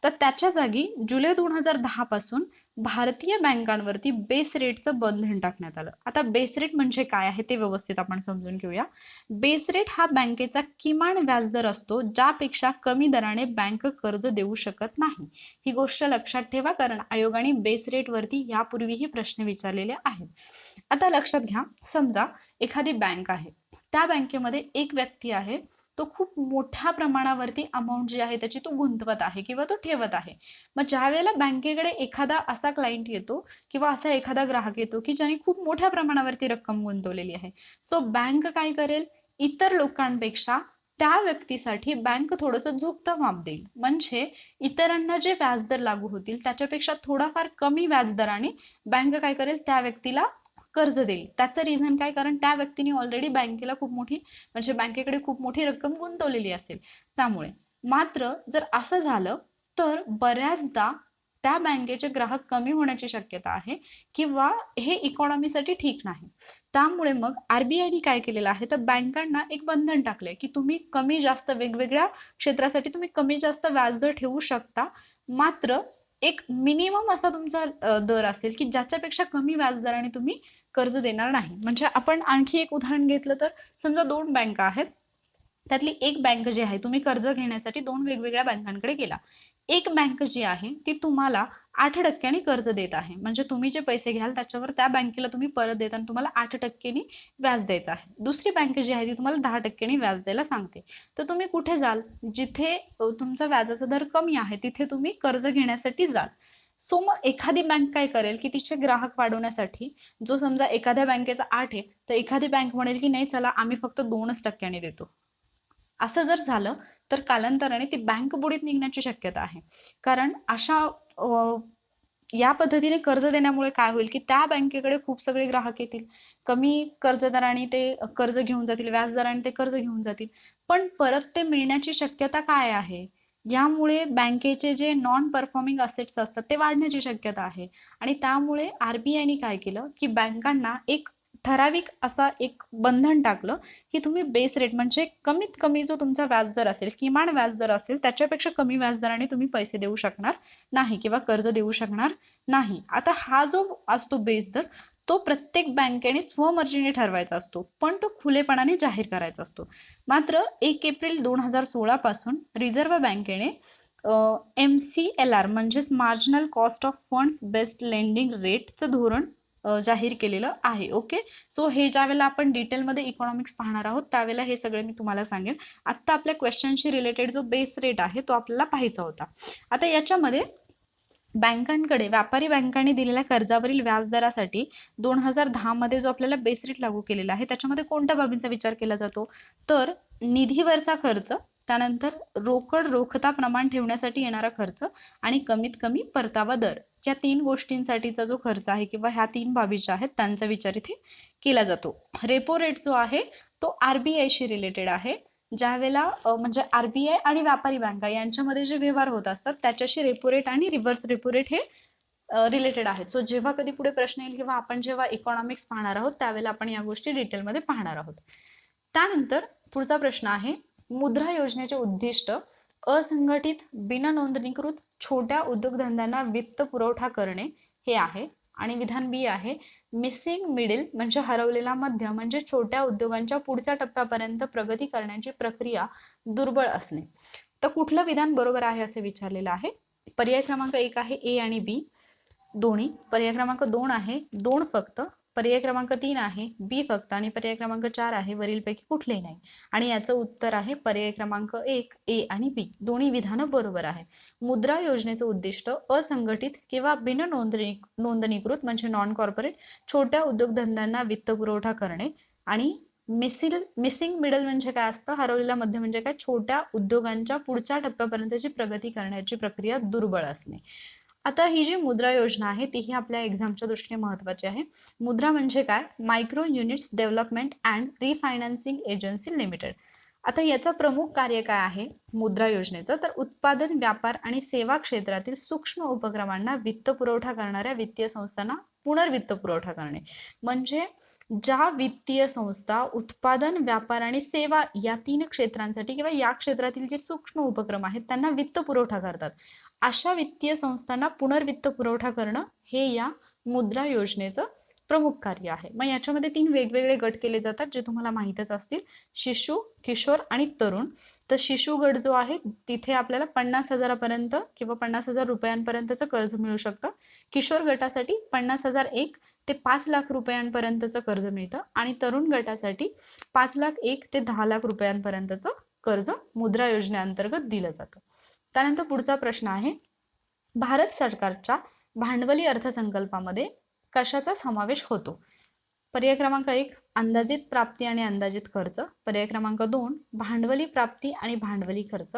तर त्याच्या जागी जुलै 2010 पासून भारतीय बँकांवरती बेस रेटचं बंधन टाकण्यात आलं. आता बेस रेट म्हणजे काय आहे ते व्यवस्थित आपण समजून घेऊया. बेस रेट हा बँकेचा किमान व्याजदर असतो ज्यापेक्षा कमी दराने बँक कर्ज देऊ शकत नाही. ही गोष्ट लक्षात ठेवा, कारण आयोगाने बेस रेट वरती यापूर्वीही प्रश्न विचारलेले आहेत. आता लक्षात घ्या, समजा एखादी बँक आहे, त्या बँकेमध्ये एक व्यक्ती आहे, तो खूप मोठ्या प्रमाणावरती अमाऊंट जी आहे त्याची तो गुंतवत आहे किंवा तो ठेवत आहे. मग ज्या वेळेला बँकेकडे एखादा असा क्लायंट येतो किंवा असा एखादा ग्राहक येतो की ज्याने खूप मोठ्या प्रमाणावरती रक्कम गुंतवलेली आहे, सो बँक काय करेल, इतर लोकांपेक्षा त्या व्यक्तीसाठी बँक थोडंसं झुकतं माप देईल. म्हणजे इतरांना जे व्याजदर लागू होतील त्याच्यापेक्षा थोडाफार कमी व्याजदराने बँक काय करेल, त्या व्यक्तीला कर्ज देईल. त्याचं रिझन काय, कारण त्या व्यक्तीने ऑलरेडी बँकेला खूप मोठी म्हणजे बँकेकडे खूप मोठी रक्कम गुंतवलेली असेल त्यामुळे. मात्र जर असं झालं तर बऱ्याचदा त्या बँकेचे ग्राहक कमी होण्याची शक्यता आहे किंवा हे इकॉनॉमीसाठी ठीक नाही. त्यामुळे मग आरबीआयने काय केलेलं आहे, तर बँकांना एक बंधन टाकलंय की तुम्ही कमी जास्त वेगवेगळ्या क्षेत्रासाठी तुम्ही कमी जास्त व्याजदर ठेवू शकता. मात्र एक मिनिमम असा तुमचा दर असेल की ज्याच्यापेक्षा कमी व्याजदराने तुम्ही कर्ज देणार नाही. म्हणजे आपण आणखी एक उदाहरण घेतलं तर समजा दोन बँका आहेत, त्यातली एक बँक जी आहे, तुम्ही कर्ज घेण्यासाठी दोन वेगवेगळ्या बँकांकडे गेला. एक बँक जी आहे ती तुम्हाला 8% कर्ज देत आहे. म्हणजे तुम्ही जे पैसे घ्याल त्याच्यावर त्या बँकेला तुम्ही परत देताना तुम्हाला 8% व्याज द्यायचं आहे. दुसरी बँक जी आहे ती तुम्हाला 10% व्याज द्यायला सांगते. तर तुम्ही कुठे जाल, जिथे तुमचा व्याजाचा दर कमी आहे तिथे तुम्ही कर्ज घेण्यासाठी जाल. सो मग एखादी बँक काय करेल की तिचे ग्राहक वाढवण्यासाठी, जो समजा एखाद्या बँकेचा 8 आहे तर एखादी बँक म्हणेल की नाही चला आम्ही फक्त 2% देतो. असं जर झालं तर कालांतराने ती बँक बुडीत निघण्याची शक्यता आहे. कारण या पद्धतीने कर्ज देण्यामुळे काय होईल की त्या बँकेकडे खूप सगळे ग्राहक येतील, कमी कर्जदराने ते कर्ज घेऊन जातील, व्याजदराने ते कर्ज घेऊन जातील, पण परत ते मिळण्याची शक्यता काय आहे, यामुळे बँकेचे जे नॉन परफॉर्मिंग असेट्स असतात ते वाढण्याची शक्यता आहे. आणि त्यामुळे आरबीआयने काय केलं की बँकांना एक ठराविक असा एक बंधन टाकलं की तुम्ही बेस रेट म्हणजे कमीत कमी जो तुमचा व्याजदर असेल, किमान व्याजदर असेल त्याच्यापेक्षा कमी व्याजदराने तुम्ही पैसे देऊ शकणार नाही किंवा कर्ज देऊ शकणार नाही. आता हा जो असतो बेस दर तो प्रत्येक बँकेने स्वमर्जीने ठरवायचा असतो, पण तो खुलेपणाने जाहीर करायचा असतो. मात्र 1 एप्रिल 2016 पासून रिझर्व्ह बँकेने MCLR म्हणजेच marginal cost of funds based lending रेटचं धोरण जाहीर केलेलं आहे. ओके, सो हे ज्या वेळेला आपण डिटेलमध्ये इकॉनॉमिक्स पाहणार आहोत त्यावेळेला हे सगळे मी तुम्हाला सांगेन. आता आपल्या क्वेश्चनशी रिलेटेड जो बेस रेट आहे तो आपल्याला पाहायचा होता. आता याच्यामध्ये बँकांकडे व्यापारी बँकांनी दिलेल्या कर्जावरील व्याजदरासाठी 2010 मध्ये जो आपल्याला बेस रेट लागू केलेला आहे त्याच्यामध्ये कोणत्या बाबींचा विचार केला जातो, तर निधीवरचा खर्च, त्यानंतर रोकड रोखता प्रमाण ठेवण्यासाठी येणारा खर्च आणि कमीत कमी परतावा दर, या 3 गोष्टींसाठीचा जो खर्च आहे किंवा ह्या 3 बाबी ज्या आहेत त्यांचा विचार इथे केला जातो. रेपो रेट जो आहे तो आरबीआयशी रिलेटेड आहे. ज्या वेळेला म्हणजे आरबीआय आणि व्यापारी बँका यांच्यामध्ये जे व्यवहार होत असतात त्याच्याशी रेपो रेट आणि रिव्हर्स रेपो रेट हे रिलेटेड आहेत. सो जेव्हा कधी पुढे प्रश्न येईल किंवा आपण जेव्हा इकॉनॉमिक्स पाहणार आहोत त्यावेळेला आपण या गोष्टी डिटेलमध्ये पाहणार आहोत. त्यानंतर पुढचा प्रश्न आहे, मुद्रा योजनेचे उद्दिष्ट असंघटित बिननोंदणीकृत छोट्या उद्योगधंद्यांना वित्त पुरवठा करणे हे आहे. आणि विधान बी आहे, मिसिंग मिडिल म्हणजे हरवलेला मध्य म्हणजे छोट्या उद्योगांच्या पुढच्या टप्प्यापर्यंत प्रगती करण्याची प्रक्रिया दुर्बळ असणे. तर कुठलं विधान बरोबर आहे असे विचारलेलं आहे. पर्याय क्रमांक 1 आहे ए आणि बी दोन्ही, पर्याय क्रमांक 2 आहे 2 फक्त, पर्याय क्रमांक 3 आहे बी फक्त आणि पर्याय क्रमांक 4 आहे वरीलपैकी कुठलेही नाही. आणि याचं उत्तर आहे पर्याय क्रमांक 1 ए आणि बी दोन्ही विधानं बरोबर आहे. मुद्रा योजनेचं उद्दिष्ट असंघटित किंवा बिन नोंदणीकृत म्हणजे नॉन कॉर्पोरेट छोट्या उद्योगधंद्यांना वित्त पुरवठा करणे आणि मिसिंग मिडल म्हणजे काय असतं, हरवलेला मध्य म्हणजे काय, छोट्या उद्योगांच्या पुढच्या टप्प्यापर्यंतची प्रगती करण्याची प्रक्रिया दुर्बळ असणे. आता ही जी मुद्रा योजना आहे तीही आपल्या एक्झामच्या दृष्टीने महत्त्वाची आहे. मुद्रा म्हणजे काय, micro units development and refinancing agency limited. आता याचं प्रमुख कार्य काय आहे मुद्रा योजनेचं, तर उत्पादन, व्यापार आणि सेवा क्षेत्रातील सूक्ष्म उपक्रमांना वित्त पुरवठा करणाऱ्या वित्तीय संस्थांना पुनर्वित्त पुरवठा करणे. म्हणजे ज्या वित्तीय संस्था उत्पादन, व्यापार आणि सेवा या 3 क्षेत्रांसाठी किंवा या क्षेत्रातील जे सूक्ष्म उपक्रम आहेत त्यांना वित्त पुरवठा करतात, अशा वित्तीय संस्थांना पुनर्वित्त पुरवठा करणं हे या मुद्रा योजनेचं प्रमुख कार्य आहे. मग याच्यामध्ये 3 वेगवेगळे गट केले जातात जे तुम्हाला माहीतच असतील, शिशु, किशोर आणि तरुण. तर शिशु गट जो आहे तिथे आपल्याला 50,000पर्यंत किंवा 50,000 रुपयांपर्यंतचं कर्ज मिळू शकतं. किशोर गटासाठी 50,001 ते 5 लाख रुपयांपर्यंतचं कर्ज मिळतं आणि तरुण गटासाठी 5,01,000 ते 10 लाख रुपयांपर्यंतचं कर्ज मुद्रा योजनेअंतर्गत दिलं जातं. त्यानंतर पुढचा प्रश्न आहे, भारत सरकारच्या भांडवली अर्थसंकल्पामध्ये कशाचा समावेश होतो. पर्याय क्रमांक 1 अंदाजित प्राप्ती आणि अंदाजित खर्च, पर्याय क्रमांक 2 भांडवली प्राप्ती आणि भांडवली खर्च,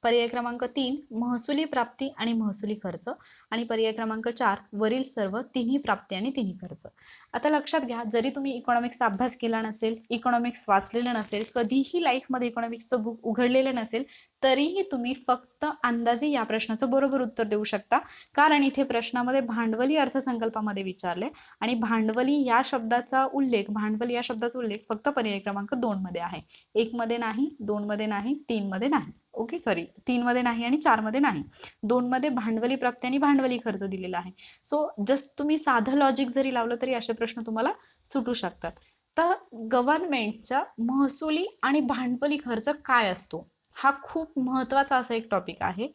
पर्याय क्रमांक 3 महसुली प्राप्ती आणि महसुली खर्च आणि पर्याय क्रमांक 4 वरील सर्व तिन्ही प्राप्ती आणि तिन्ही खर्च. आता लक्षात घ्या, जरी तुम्ही इकॉनॉमिक्सचा अभ्यास केला नसेल, इकॉनॉमिक्स वाचलेलं नसेल, कधीही लाईफमध्ये इकॉनॉमिक्सचं बुक उघडलेलं नसेल, तरीही तुम्ही फक्त अंदाजे या प्रश्नाचं बरोबर उत्तर देऊ शकता. कारण इथे प्रश्नामध्ये भांडवली अर्थसंकल्पामध्ये विचारले आणि भांडवली या शब्दाचा उल्लेख फक्त पर्याय क्रमांक 2 मध्ये आहे. 1 मध्ये नाही, 2 मध्ये नाही, 3 मध्ये नाही. ओके, सॉरी, 3 मध्ये नाही आणि 4 मध्ये नाही. 2 मध्ये भांडवली प्राप्ती आणि भांडवली खर्च दिलेला आहे. सो जस्ट तुम्ही साधं लॉजिक जरी लावलं तरी असे प्रश्न तुम्हाला सुटू शकतात. तर गव्हर्नमेंटचा महसुली आणि भांडवली खर्च काय असतो, हा खूप महत्त्वाचा असा एक टॉपिक आहे.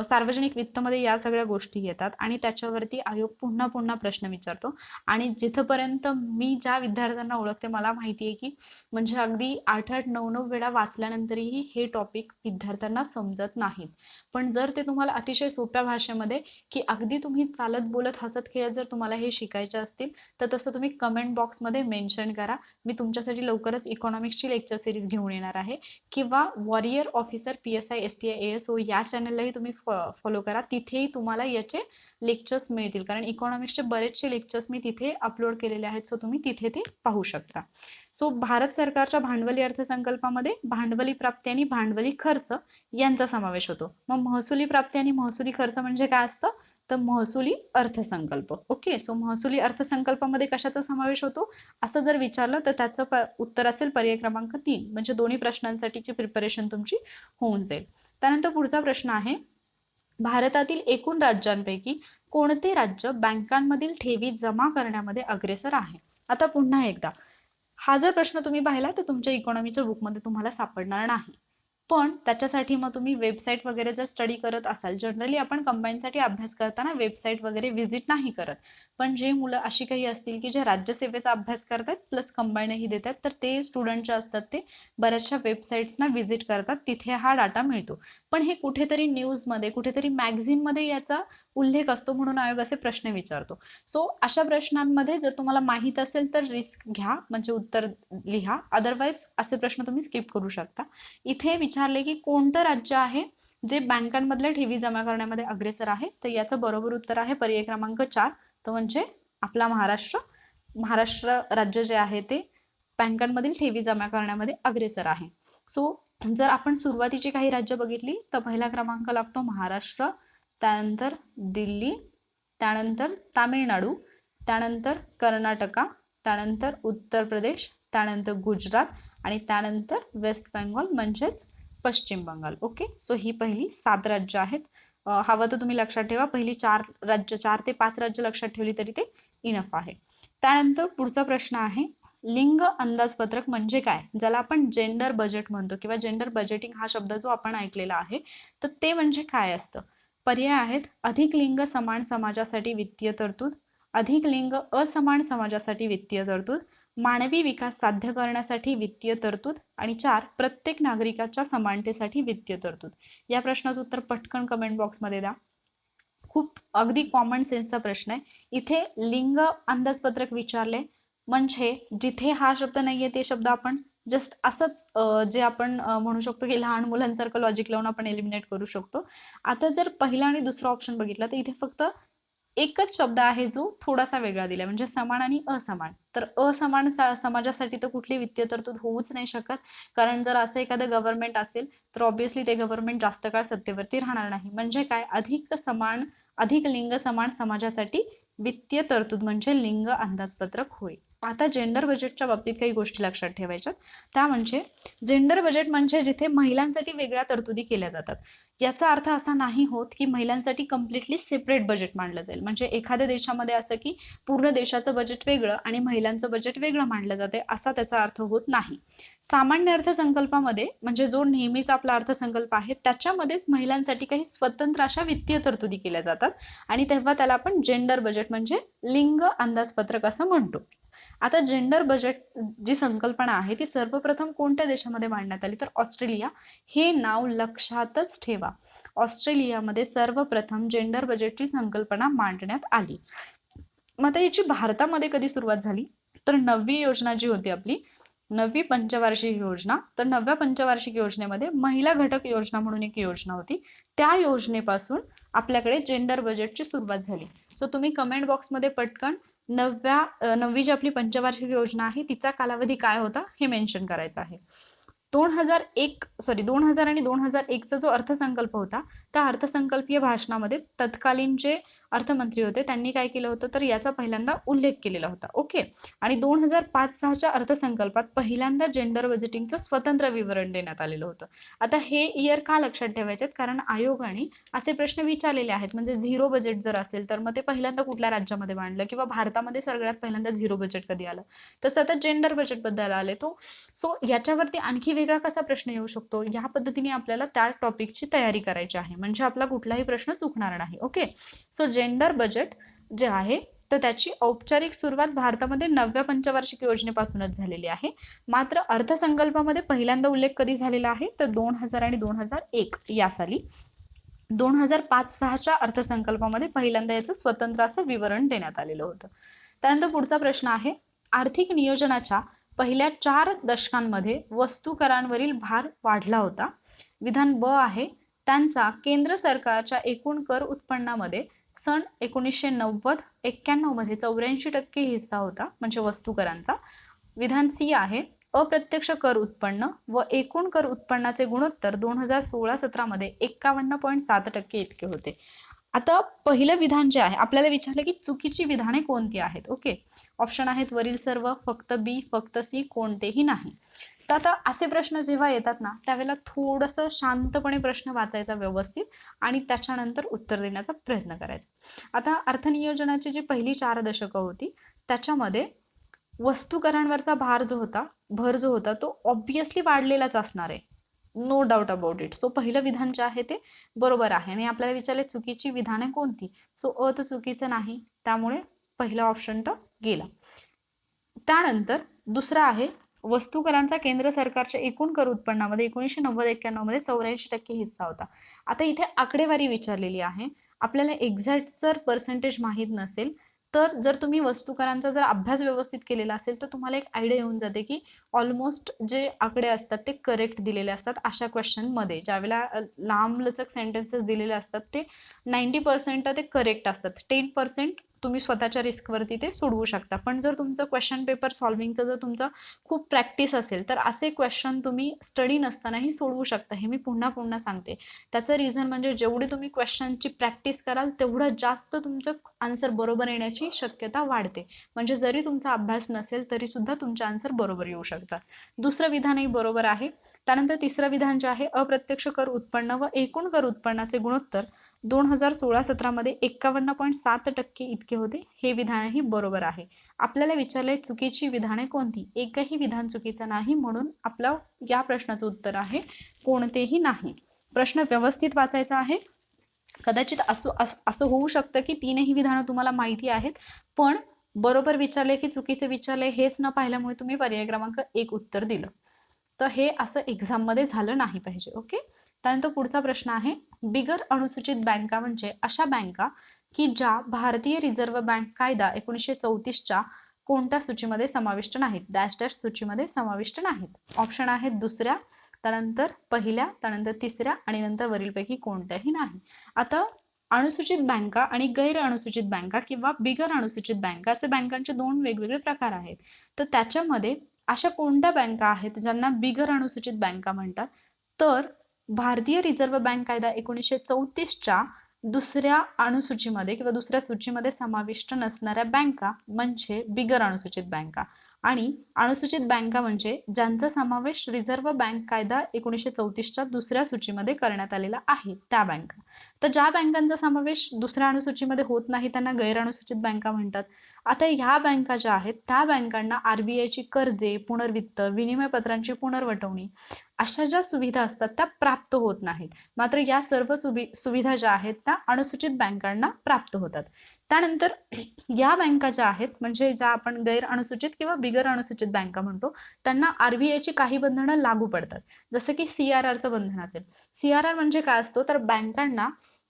सार्वजनिक वित्तमध्ये या सगळ्या गोष्टी येतात आणि त्याच्यावरती आयोग पुन्हा पुन्हा प्रश्न विचारतो. आणि जिथपर्यंत मी ज्या विद्यार्थ्यांना ओळखते मला माहिती आहे की म्हणजे अगदी 8-8, 9-9 वेळा वाचल्यानंतरही हे टॉपिक विद्यार्थ्यांना समजत नाहीत. पण जर ते तुम्हाला अतिशय सोप्या भाषेमध्ये की अगदी तुम्ही चालत बोलत हसत खेळत जर तुम्हाला हे शिकायचे असतील तर तसं तुम्ही कमेंट बॉक्समध्ये मेन्शन करा. मी तुमच्यासाठी लवकरच इकॉनॉमिक्सची लेक्चर सिरीज घेऊन येणार आहे. किंवा warrior officer PSI STI ASO या चॅनललाही तुम्ही फॉलो करा. तिथेही तुम्हाला याचे लेक्चर्स मिळतील, कारण इकॉनॉमिक्सचे बरेचसे लेक्चर्स मी तिथे अपलोड केलेले आहेत. सो तुम्ही तिथे ते पाहू शकता. सो भारत सरकारच्या भांडवली अर्थसंकल्पामध्ये भांडवली प्राप्ती आणि भांडवली खर्च यांचा समावेश होतो. मग महसुली प्राप्ती आणि महसुली खर्च म्हणजे काय असतं, तर महसुली अर्थसंकल्प. ओके, सो महसुली अर्थसंकल्पामध्ये कशाचा समावेश होतो असं जर विचारलं तर त्याचं उत्तर असेल पर्याय क्रमांक 3. म्हणजे दोन्ही प्रश्नांसाठीची प्रिपरेशन तुमची होऊन जाईल. त्यानंतर पुढचा प्रश्न आहे, भारतातील एकूण राज्यांपैकी कोणते राज्य बँकांमधील ठेवी जमा करण्यामध्ये अग्रेसर आहे. आता पुन्हा एकदा, हा जर प्रश्न तुम्ही पाहिला तर तुमच्या इकॉनॉमीच्या बुकमध्ये तुम्हाला सापडणार नाही. पण त्याच्यासाठी मग तुम्ही वेबसाईट वगैरे जर स्टडी करत असाल, जनरली आपण कंबाईनसाठी अभ्यास करताना वेबसाईट वगैरे व्हिजिट नाही करत. पण जे मुलं अशी काही असतील की जे राज्यसेवेचा अभ्यास करतात प्लस कंबाईनही देतात, तर ते स्टुडंट जे असतात ते बऱ्याचशा वेबसाईट्सना व्हिजिट करतात, तिथे हा डाटा मिळतो. पण हे कुठेतरी न्यूजमध्ये, कुठेतरी मॅगझिनमध्ये याचा उल्लेख असतो, म्हणून आयोग असे प्रश्न विचारतो. सो अशा प्रश्नांमध्ये जर तुम्हाला माहीत असेल तर रिस्क घ्या, म्हणजे उत्तर लिहा. अदरवाईज असे प्रश्न तुम्ही स्किप करू शकता. इथे विचारले की कोणतं राज्य आहे जे बँकांमधल्या ठेवी जमा करण्यामध्ये अग्रेसर आहे, तर याचं बरोबर उत्तर आहे पर्याय क्रमांक 4. तो म्हणजे आपला महाराष्ट्र राज्य जे आहे ते बँकांमधील ठेवी जमा करण्यामध्ये अग्रेसर आहे. सो जर आपण सुरुवातीची काही राज्य बघितली तर पहिला क्रमांक लागतो महाराष्ट्र, त्यानंतर दिल्ली, त्यानंतर तामिळनाडू, त्यानंतर कर्नाटका, त्यानंतर उत्तर प्रदेश, त्यानंतर गुजरात आणि त्यानंतर वेस्ट बेंगॉल म्हणजेच पश्चिम बंगाल. ओके, सो ही पहिली 7 राज्य आहेत. हवं तर तुम्ही लक्षात ठेवा, पहिली 4 ते 5 राज्य लक्षात ठेवली तरी ते इनफ आहे. त्यानंतर पुढचा प्रश्न आहे, लिंग अंदाजपत्रक म्हणजे काय, ज्याला आपण जेंडर बजेट म्हणतो किंवा जेंडर बजेटिंग हा शब्द जो आपण ऐकलेला आहे, तर ते म्हणजे काय असतं. पर्याय आहेत, अधिक लिंग समान समाजासाठी वित्तीय तरतूद, अधिक लिंग असमान समाजासाठी वित्तीय तरतूद, मानवी विकास साध्य करण्यासाठी वित्तीय तरतूद आणि 4 प्रत्येक नागरिकाच्या समानतेसाठी वित्तीय तरतूद. या प्रश्नाचं उत्तर पटकन कमेंट बॉक्समध्ये द्या. खूप अगदी कॉमन सेन्सचा प्रश्न आहे. इथे लिंग अंदाजपत्रक विचारले म्हणजे जिथे हा शब्द नाहीये ते शब्द आपण जस्ट असंच जे आपण म्हणू शकतो की लहान मुलांसारखं लॉजिक लावून आपण एलिमिनेट करू शकतो. आता जर पहिला आणि दुसरा ऑप्शन बघितला तर इथे फक्त एकच शब्द आहे जो थोडासा वेगळा दिला, म्हणजे समान आणि असमान. तर असमान समाजासाठी तर कुठली वित्तीय तरतूद होऊच नाही शकत, कारण जर असं एखादं गव्हर्नमेंट असेल तर ऑब्व्हियसली ते गव्हर्नमेंट जास्त काळ सत्तेवरती राहणार नाही. म्हणजे काय, अधिक लिंग समान समाजासाठी वित्तीय तरतूद म्हणजे लिंग अंदाजपत्रक होय. आता जेंडर बजेटच्या बाबतीत काही गोष्टी लक्षात ठेवायच्या, त्या म्हणजे जेंडर बजेट म्हणजे जिथे महिलांसाठी वेगळ्या तरतुदी केल्या जातात. याचा अर्थ असा नाही होत की महिलांसाठी कम्प्लिटली सेपरेट बजेट मांडलं जाईल. म्हणजे एखाद्या देशामध्ये असं की पूर्ण देशाचं बजेट वेगळं आणि महिलांचं बजेट वेगळं मांडलं जाते, असा त्याचा अर्थ होत नाही. सामान्य अर्थसंकल्पामध्ये म्हणजे जो नेहमीचा आपला अर्थसंकल्प आहे त्याच्यामध्येच महिलांसाठी काही स्वतंत्र अशा वित्तीय तरतुदी केल्या जातात आणि तेव्हा त्याला आपण जेंडर बजेट म्हणजे लिंग अंदाजपत्रक असं म्हणतो. आता जेंडर बजेट जी संकल्पना आहे ती सर्वप्रथम कोणत्या देशामध्ये मांडण्यात आली, तर ऑस्ट्रेलिया. हे नाव लक्षातच ठेवा, ऑस्ट्रेलियामध्ये सर्वप्रथम जेंडर बजेटची संकल्पना मांडण्यात आली. मग आता याची भारतामध्ये कधी सुरुवात झाली, तर 9वी योजना जी होती आपली 9वी पंचवार्षिक योजना, तर 9व्या पंचवार्षिक योजनेमध्ये महिला घटक योजना म्हणून एक योजना होती. त्या योजनेपासून आपल्याकडे जेंडर बजेटची सुरुवात झाली. सो तुम्ही कमेंट बॉक्समध्ये पटकन 9वी जी आपली पंचवार्षिक योजना आहे तिचा कालावधी काय होता हे मेन्शन करायचं आहे. 2000 आणि 2001चा जो अर्थसंकल्प होता त्या अर्थसंकल्पीय भाषणामध्ये तत्कालीन जे अर्थमंत्री होते त्यांनी काय केलं होतं तर याचा पहिल्यांदा उल्लेख केलेला होता. ओके. आणि 2005-6च्या अर्थसंकल्पात पहिल्यांदा जेंडर बजेटिंगचं स्वतंत्र विवरण देण्यात आलेलं होतं. आता हे इयर का लक्षात ठेवायचे कारण आयोगाने असे प्रश्न विचारलेले आहेत. म्हणजे झिरो बजेट जर असेल तर मग ते पहिल्यांदा कुठल्या राज्यामध्ये मांडलं किंवा भारतामध्ये सगळ्यात पहिल्यांदा झिरो बजेट कधी आलं. तसं आता जेंडर बजेट बद्दल आले तो सो याच्यावरती आणखी वेगळा कसा प्रश्न येऊ शकतो या पद्धतीने आपल्याला त्या टॉपिकची तयारी करायची आहे. म्हणजे आपला कुठलाही प्रश्न चुकणार नाही. ओके. सो जेंडर बजेट जे आहे तर त्याची औपचारिक सुरुवात भारतामध्ये 9व्या पंचवार्षिक योजनेपासूनच झालेली आहे. मात्र अर्थसंकल्पामध्ये पहिल्यांदा उल्लेख कधी झालेला आहे तर 2000 आणि 2001 या साली. 2005-6च्या अर्थसंकल्पामध्ये पहिल्यांदा याचं स्वतंत्र असं विवरण देण्यात आलेलं होतं. त्यानंतर पुढचा प्रश्न आहे आर्थिक नियोजनाच्या पहिल्या 4 दशकांमध्ये वस्तू करांवरील भार वाढला होता. विधान ब आहे त्यांचा केंद्र सरकारच्या एकूण कर उत्पन्नामध्ये सन 1990-91 मध्ये 84% हिस्सा होता म्हणजे वस्तू करांचा. विधान सी आहे अप्रत्यक्ष कर उत्पन्न व एकूण कर उत्पन्नाचे गुणोत्तर 2016-17 मध्ये 51.7% इतके होते. आता पहिलं विधान जे आहे आपल्याला विचारलं की चुकीची विधाने कोणती आहेत. ओके. ऑप्शन आहेत वरील सर्व, फक्त बी, फक्त सी, कोणतेही नाही. तर आता असे प्रश्न जेव्हा येतात ना त्यावेळेला थोडंसं शांतपणे प्रश्न वाचायचा व्यवस्थित आणि त्याच्यानंतर उत्तर देण्याचा प्रयत्न करायचा. आता अर्थनियोजनाची जी पहिली 4 दशकं होती त्याच्यामध्ये वस्तू करांवरचा भर जो होता तो ऑब्विसली वाढलेलाच असणार आहे. No doubt about it. So पहिलं विधान जे आहे ते बरोबर आहे आणि आपल्याला विचारले चुकीची विधाने कोणती. सो अ तर चुकीचं नाही त्यामुळे पहिला ऑप्शन तर गेला. त्यानंतर दुसरा आहे वस्तू करांचा केंद्र सरकारच्या एकूण कर उत्पन्नामध्ये 1990-91 मध्ये 84% हिस्सा होता. आता इथे आकडेवारी विचारलेली आहे. आपल्याला एक्झॅक्ट जर पर्सेंटेज माहीत नसेल तर जर तुम्ही वस्तू करांचा जर अभ्यास व्यवस्थित केलेला असेल तर तुम्हाला एक आयडिया येऊन जाते की ऑलमोस्ट जे आकडे असतात ते करेक्ट दिलेले असतात अशा क्वेश्चनमध्ये. ज्यावेळेला लांबलचक सेंटेन्सेस दिलेले असतात ते 90% ते करेक्ट असतात. 10% तुम्ही स्वतःच्या रिस्कवरती ते सोडवू शकता. पण जर तुमचं क्वेश्चन पेपर सॉल्व्हिंगचं जर तुमचं खूप प्रॅक्टिस असेल तर असे क्वेश्चन तुम्ही स्टडी नसतानाही सोडवू शकता. हे मी पुन्हा सांगते. त्याचं रिझन म्हणजे जेवढी तुम्ही क्वेश्चनची प्रॅक्टिस कराल तेवढं जास्त तुमचं आन्सर बरोबर येण्याची शक्यता वाढते. म्हणजे जरी तुमचा अभ्यास नसेल तरी सुद्धा तुमचे आन्सर बरोबर येऊ शकतात. दुसरं विधानही बरोबर आहे. त्यानंतर तिसरं विधान जे आहे अप्रत्यक्ष कर उत्पन्न व एकूण कर उत्पन्नाचे गुणोत्तर 2016-17 मध्ये 51.7% इतके होते. हे विधानही बरोबर आहे. आपल्याला विचारले चुकीची विधाने कोणती. एकही विधान चुकीचं नाही म्हणून आपलं या प्रश्नाचं उत्तर आहे कोणतेही नाही. प्रश्न व्यवस्थित वाचायचा आहे. कदाचित असं होऊ शकतं की तीनही विधानं तुम्हाला माहिती आहेत पण बरोबर विचारले की चुकीचे विचारले हेच न पाहिल्यामुळे तुम्ही पर्याय क्रमांक 1 उत्तर दिलं. तर हे असं एक्झाम मध्ये झालं नाही पाहिजे. ओके. त्यानंतर पुढचा प्रश्न आहे बिगर अनुसूचित बँका म्हणजे अशा बँका की ज्या भारतीय रिझर्व्ह बँक कायदा 1934च्या कोणत्या सूचीमध्ये समाविष्ट नाहीत. डॅश डॅश सूचीमध्ये समाविष्ट नाहीत. ऑप्शन आहेत दुसऱ्या, त्यानंतर पहिल्या, त्यानंतर तिसऱ्या आणि नंतर वरीलपैकी कोणत्याही नाही. आता अनुसूचित बँका आणि गैर अनुसूचित बँका किंवा बिगर अनुसूचित बँका असे बँकांचे 2 वेगवेगळे प्रकार आहेत. तर त्याच्यामध्ये अशा कोणत्या बँका आहेत ज्यांना बिगर अनुसूचित बँका म्हणतात. तर भारतीय रिझर्व्ह बँक कायदा 1934च्या दुसऱ्या अनुसूचीमध्ये किंवा दुसऱ्या सूचीमध्ये समाविष्ट नसणाऱ्या बँका म्हणजे बिगर अनुसूचित बँका आणि अनुसूचित बँका म्हणजे ज्यांचा समावेश रिझर्व्ह बँक कायदा 1934च्या दुसऱ्या सूचीमध्ये करण्यात आलेला आहे त्या बँका. तर ज्या बँकांचा समावेश दुसऱ्या अनुसूचीमध्ये होत नाही त्यांना गैर अनुसूचित बँका म्हणतात. आता ह्या बँका ज्या आहेत त्या बँकांना आरबीआयची कर्जे, पुनर्वित्त, विनिमय पत्रांची पुनर्वटवणी अशा ज्या सुविधा असतात त्या प्राप्त होत नाहीत. मात्र या सर्व सुविधा ज्या आहेत त्या अनुसूचित बँकांना प्राप्त होतात. त्यानंतर या बँका ज्या आहेत म्हणजे ज्या आपण गैर अनुसूचित किंवा बिगर अनुसूचित बँका म्हणतो त्यांना आरबीआयची काही बंधनं लागू पडतात. जसं की CRRचं बंधन असेल. CRR म्हणजे काय असतो तर बँकांना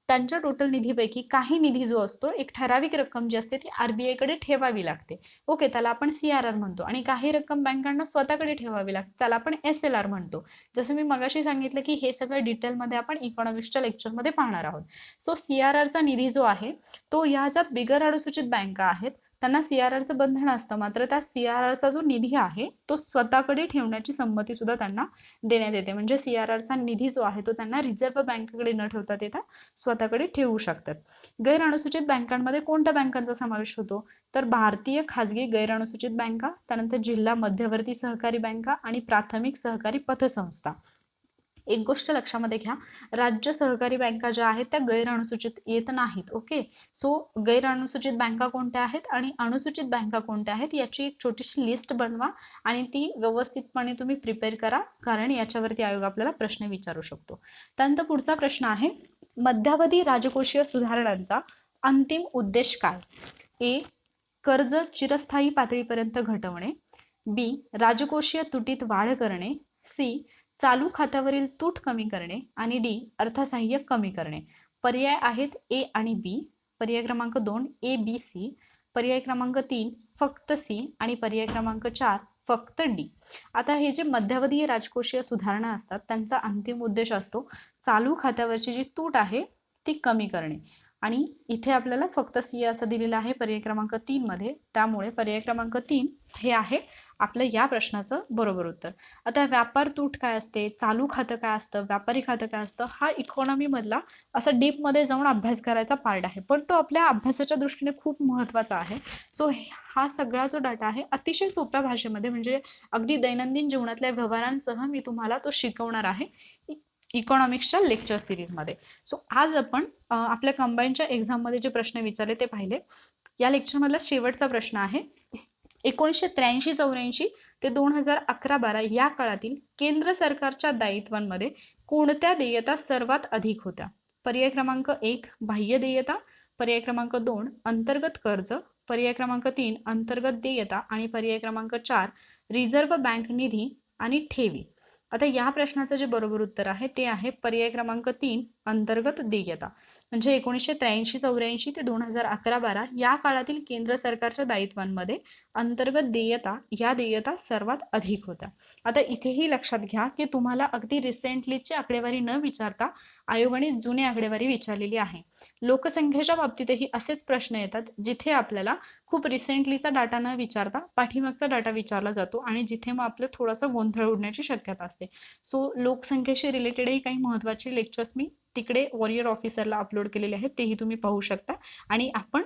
त्यांच्या टोटल निधीपैकी काही निधी जो असतो, एक ठराविक रक्कम जी असते ती RBI कडे ठेवावी लागते. ओके, त्याला आपण CRR म्हणतो. आणि काही रक्कम बँकांना स्वतःकडे ठेवावी लागते, त्याला आपण SLR म्हणतो. जसं मी मगाशी सांगितलं की हे सगळं डिटेलमध्ये आपण इकॉनॉमिक्सच्या लेक्चरमध्ये पाहणार आहोत. सो CRRचा निधी जो आहे तो या ज्या बिगर अनुसूचित बँका आहेत त्यांना CRRचं बंधन असतं, मात्र त्या CRRचा जो निधी आहे तो स्वतःकडे ठेवण्याची संमती सुद्धा त्यांना देण्यात येते. म्हणजे CRRचा निधी जो आहे तो त्यांना रिझर्व्ह बँकेकडे न ठेवता ते स्वतःकडे ठेवू शकतात. गैर अनुसूचित बँकांमध्ये कोणत्या बँकांचा समावेश होतो, तर भारतीय खाजगी गैर अनुसूचित बँका, त्यानंतर जिल्हा मध्यवर्ती सहकारी बँका आणि प्राथमिक सहकारी पतसंस्था. एक गोष्ट लक्षामध्ये घ्या, राज्य सहकारी बँका ज्या आहेत त्या गैर अनुसूचित येत नाहीत. ओके, सो गैर अनुसूचित बँका कोणत्या आहेत आणि अनुसूचित बँका कोणत्या आहेत याची एक छोटीशी लिस्ट बनवा आणि ती व्यवस्थितपणे तुम्ही प्रिपेअर करा, कारण याच्यावरती आयोग आपल्याला प्रश्न विचारू शकतो. त्यानंतर पुढचा प्रश्न आहे, मध्यावधी राजकोषीय सुधारणांचा अंतिम उद्देश काय? ए, कर्ज चिरस्थायी पातळीपर्यंत घटवणे. बी, राजकोषीय तुटीत वाढ करणे. सी, चालू खात्यावरील तूट कमी करणे. आणि डी, अर्थसहाय्य कमी करणे. पर्याय आहेत ए आणि बी. पर्याय क्रमांक 2 ए, बी, सी. पर्याय क्रमांक 3 फक्त सी. आणि पर्याय क्रमांक 4 फक्त डी. आता हे जे मध्यावधी राजकोषीय सुधारणा असतात त्यांचा अंतिम उद्देश असतो चालू खात्यावरची जी तूट आहे ती कमी करणे. आणि इथे आपल्याला फक्त सी असं दिलेलं आहे पर्याय क्रमांक 3 मध्ये, त्यामुळे पर्याय क्रमांक 3 हे आहे आपलं या प्रश्नाचं बरोबर उत्तर. आता व्यापार तूट काय असते, चालू खातं काय असतं, व्यापारी खातं काय असतं, हा इकॉनॉमी मधला असा डीपमध्ये जाऊन अभ्यास करायचा पार्ट आहे, पण तो आपल्या अभ्यासाच्या दृष्टीने खूप महत्त्वाचा आहे. सो हा सगळा जो डाटा आहे अतिशय सोप्या भाषेमध्ये, म्हणजे अगदी दैनंदिन जीवनातल्या व्यवहारांसह मी तुम्हाला तो शिकवणार आहे इकॉनॉमिक्सच्या लेक्चर सिरीजमध्ये. सो आज आपण आपल्या कंबाईनच्या एक्झाममध्ये जे प्रश्न विचारले ते पाहिले. या लेक्चरमधला शेवटचा प्रश्न आहे, 1983-84 ते 2011-12 या काळातील केंद्र सरकारच्या दायित्वांमध्ये कोणत्या देयता सर्वात अधिक होत्या? पर्याय क्रमांक 1 बाह्य देयता, पर्याय क्रमांक 2 अंतर्गत कर्ज, पर्याय क्रमांक 3 अंतर्गत देयता आणि पर्याय क्रमांक 4 रिझर्व्ह बँक निधी आणि ठेवी. आता या प्रश्नाचं जे बरोबर उत्तर आहे ते आहे पर्याय क्रमांक 3 अंतर्गत देयता. म्हणजे 1983-84 ते 2011-12 या काळातील केंद्र सरकारच्या दायित्वांमध्ये अंतर्गत देयता या देयता सर्वात अधिक होत्या. आता इथेही लक्षात घ्या की तुम्हाला अगदी रिसेंटलीची आकडेवारी न विचारता आयोगाने जुनी आकडेवारी विचारलेली आहे. लोकसंख्येच्या बाबतीतही असेच प्रश्न येतात जिथे आपल्याला खूप रिसेंटलीचा डाटा न विचारता पाठीमागचा डाटा विचारला जातो आणि जिथे मग आपलं थोडासा गोंधळ उडण्याची शक्यता असते. सो लोकसंख्येशी रिलेटेडही काही महत्त्वाचे लेक्चर्स मी तिकडे वॉरियर ऑफिसरला अपलोड केलेले आहेत, तेही तुम्ही पाहू शकता. आणि आपण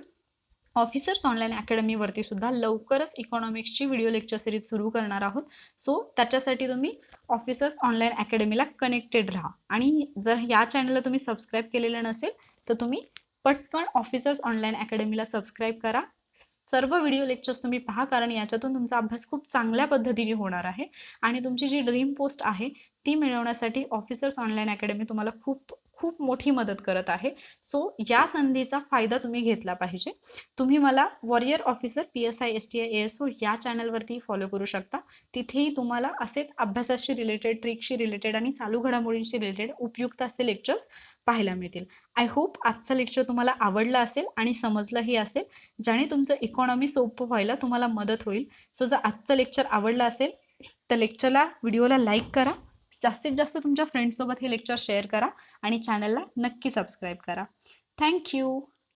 ऑफिसर्स ऑनलाईन अकॅडमीवरती सुद्धा लवकरच इकॉनॉमिक्सची व्हिडिओ लेक्चर सिरीज सुरू करणार आहोत. सो त्याच्यासाठी तुम्ही ऑफिसर्स ऑनलाईन अकॅडमीला कनेक्टेड राहा. आणि जर या चॅनलला तुम्ही सबस्क्राईब केलेलं नसेल तर तुम्ही पटकन ऑफिसर्स ऑनलाईन अकॅडमीला सबस्क्राईब करा. सर्व व्हिडिओ लेक्चर्स तुम्ही पहा, कारण याच्यातून तुमचा अभ्यास खूप चांगल्या पद्धतीने होणार आहे आणि तुमची जी ड्रीम पोस्ट आहे ती मिळवण्यासाठी ऑफिसर्स ऑनलाईन अकॅडमी तुम्हाला खूप खूप मोठी मदत करत आहे. सो या संधीचा फायदा तुम्ही घेतला पाहिजे. तुम्ही मला warrior officer PSI STI ASO या चॅनलवरती फॉलो करू शकता. तिथेही तुम्हाला असेच अभ्यासाशी रिलेटेड, ट्रिकशी रिलेटेड आणि चालू घडामोडींशी रिलेटेड उपयुक्त असे लेक्चर्स पाहायला मिळतील. आय होप आजचं लेक्चर तुम्हाला आवडलं असेल आणि समजलंही असेल, ज्याने तुमचं इकॉनॉमी सोपं व्हायला तुम्हाला मदत होईल. सो जर आजचं लेक्चर आवडलं असेल तर व्हिडिओला लाईक करा, जास्तीत जास्त तुमच्या फ्रेंड्ससोबत हे लेक्चर शेअर करा आणि चॅनलला नक्की सबस्क्राईब करा. थँक्यू.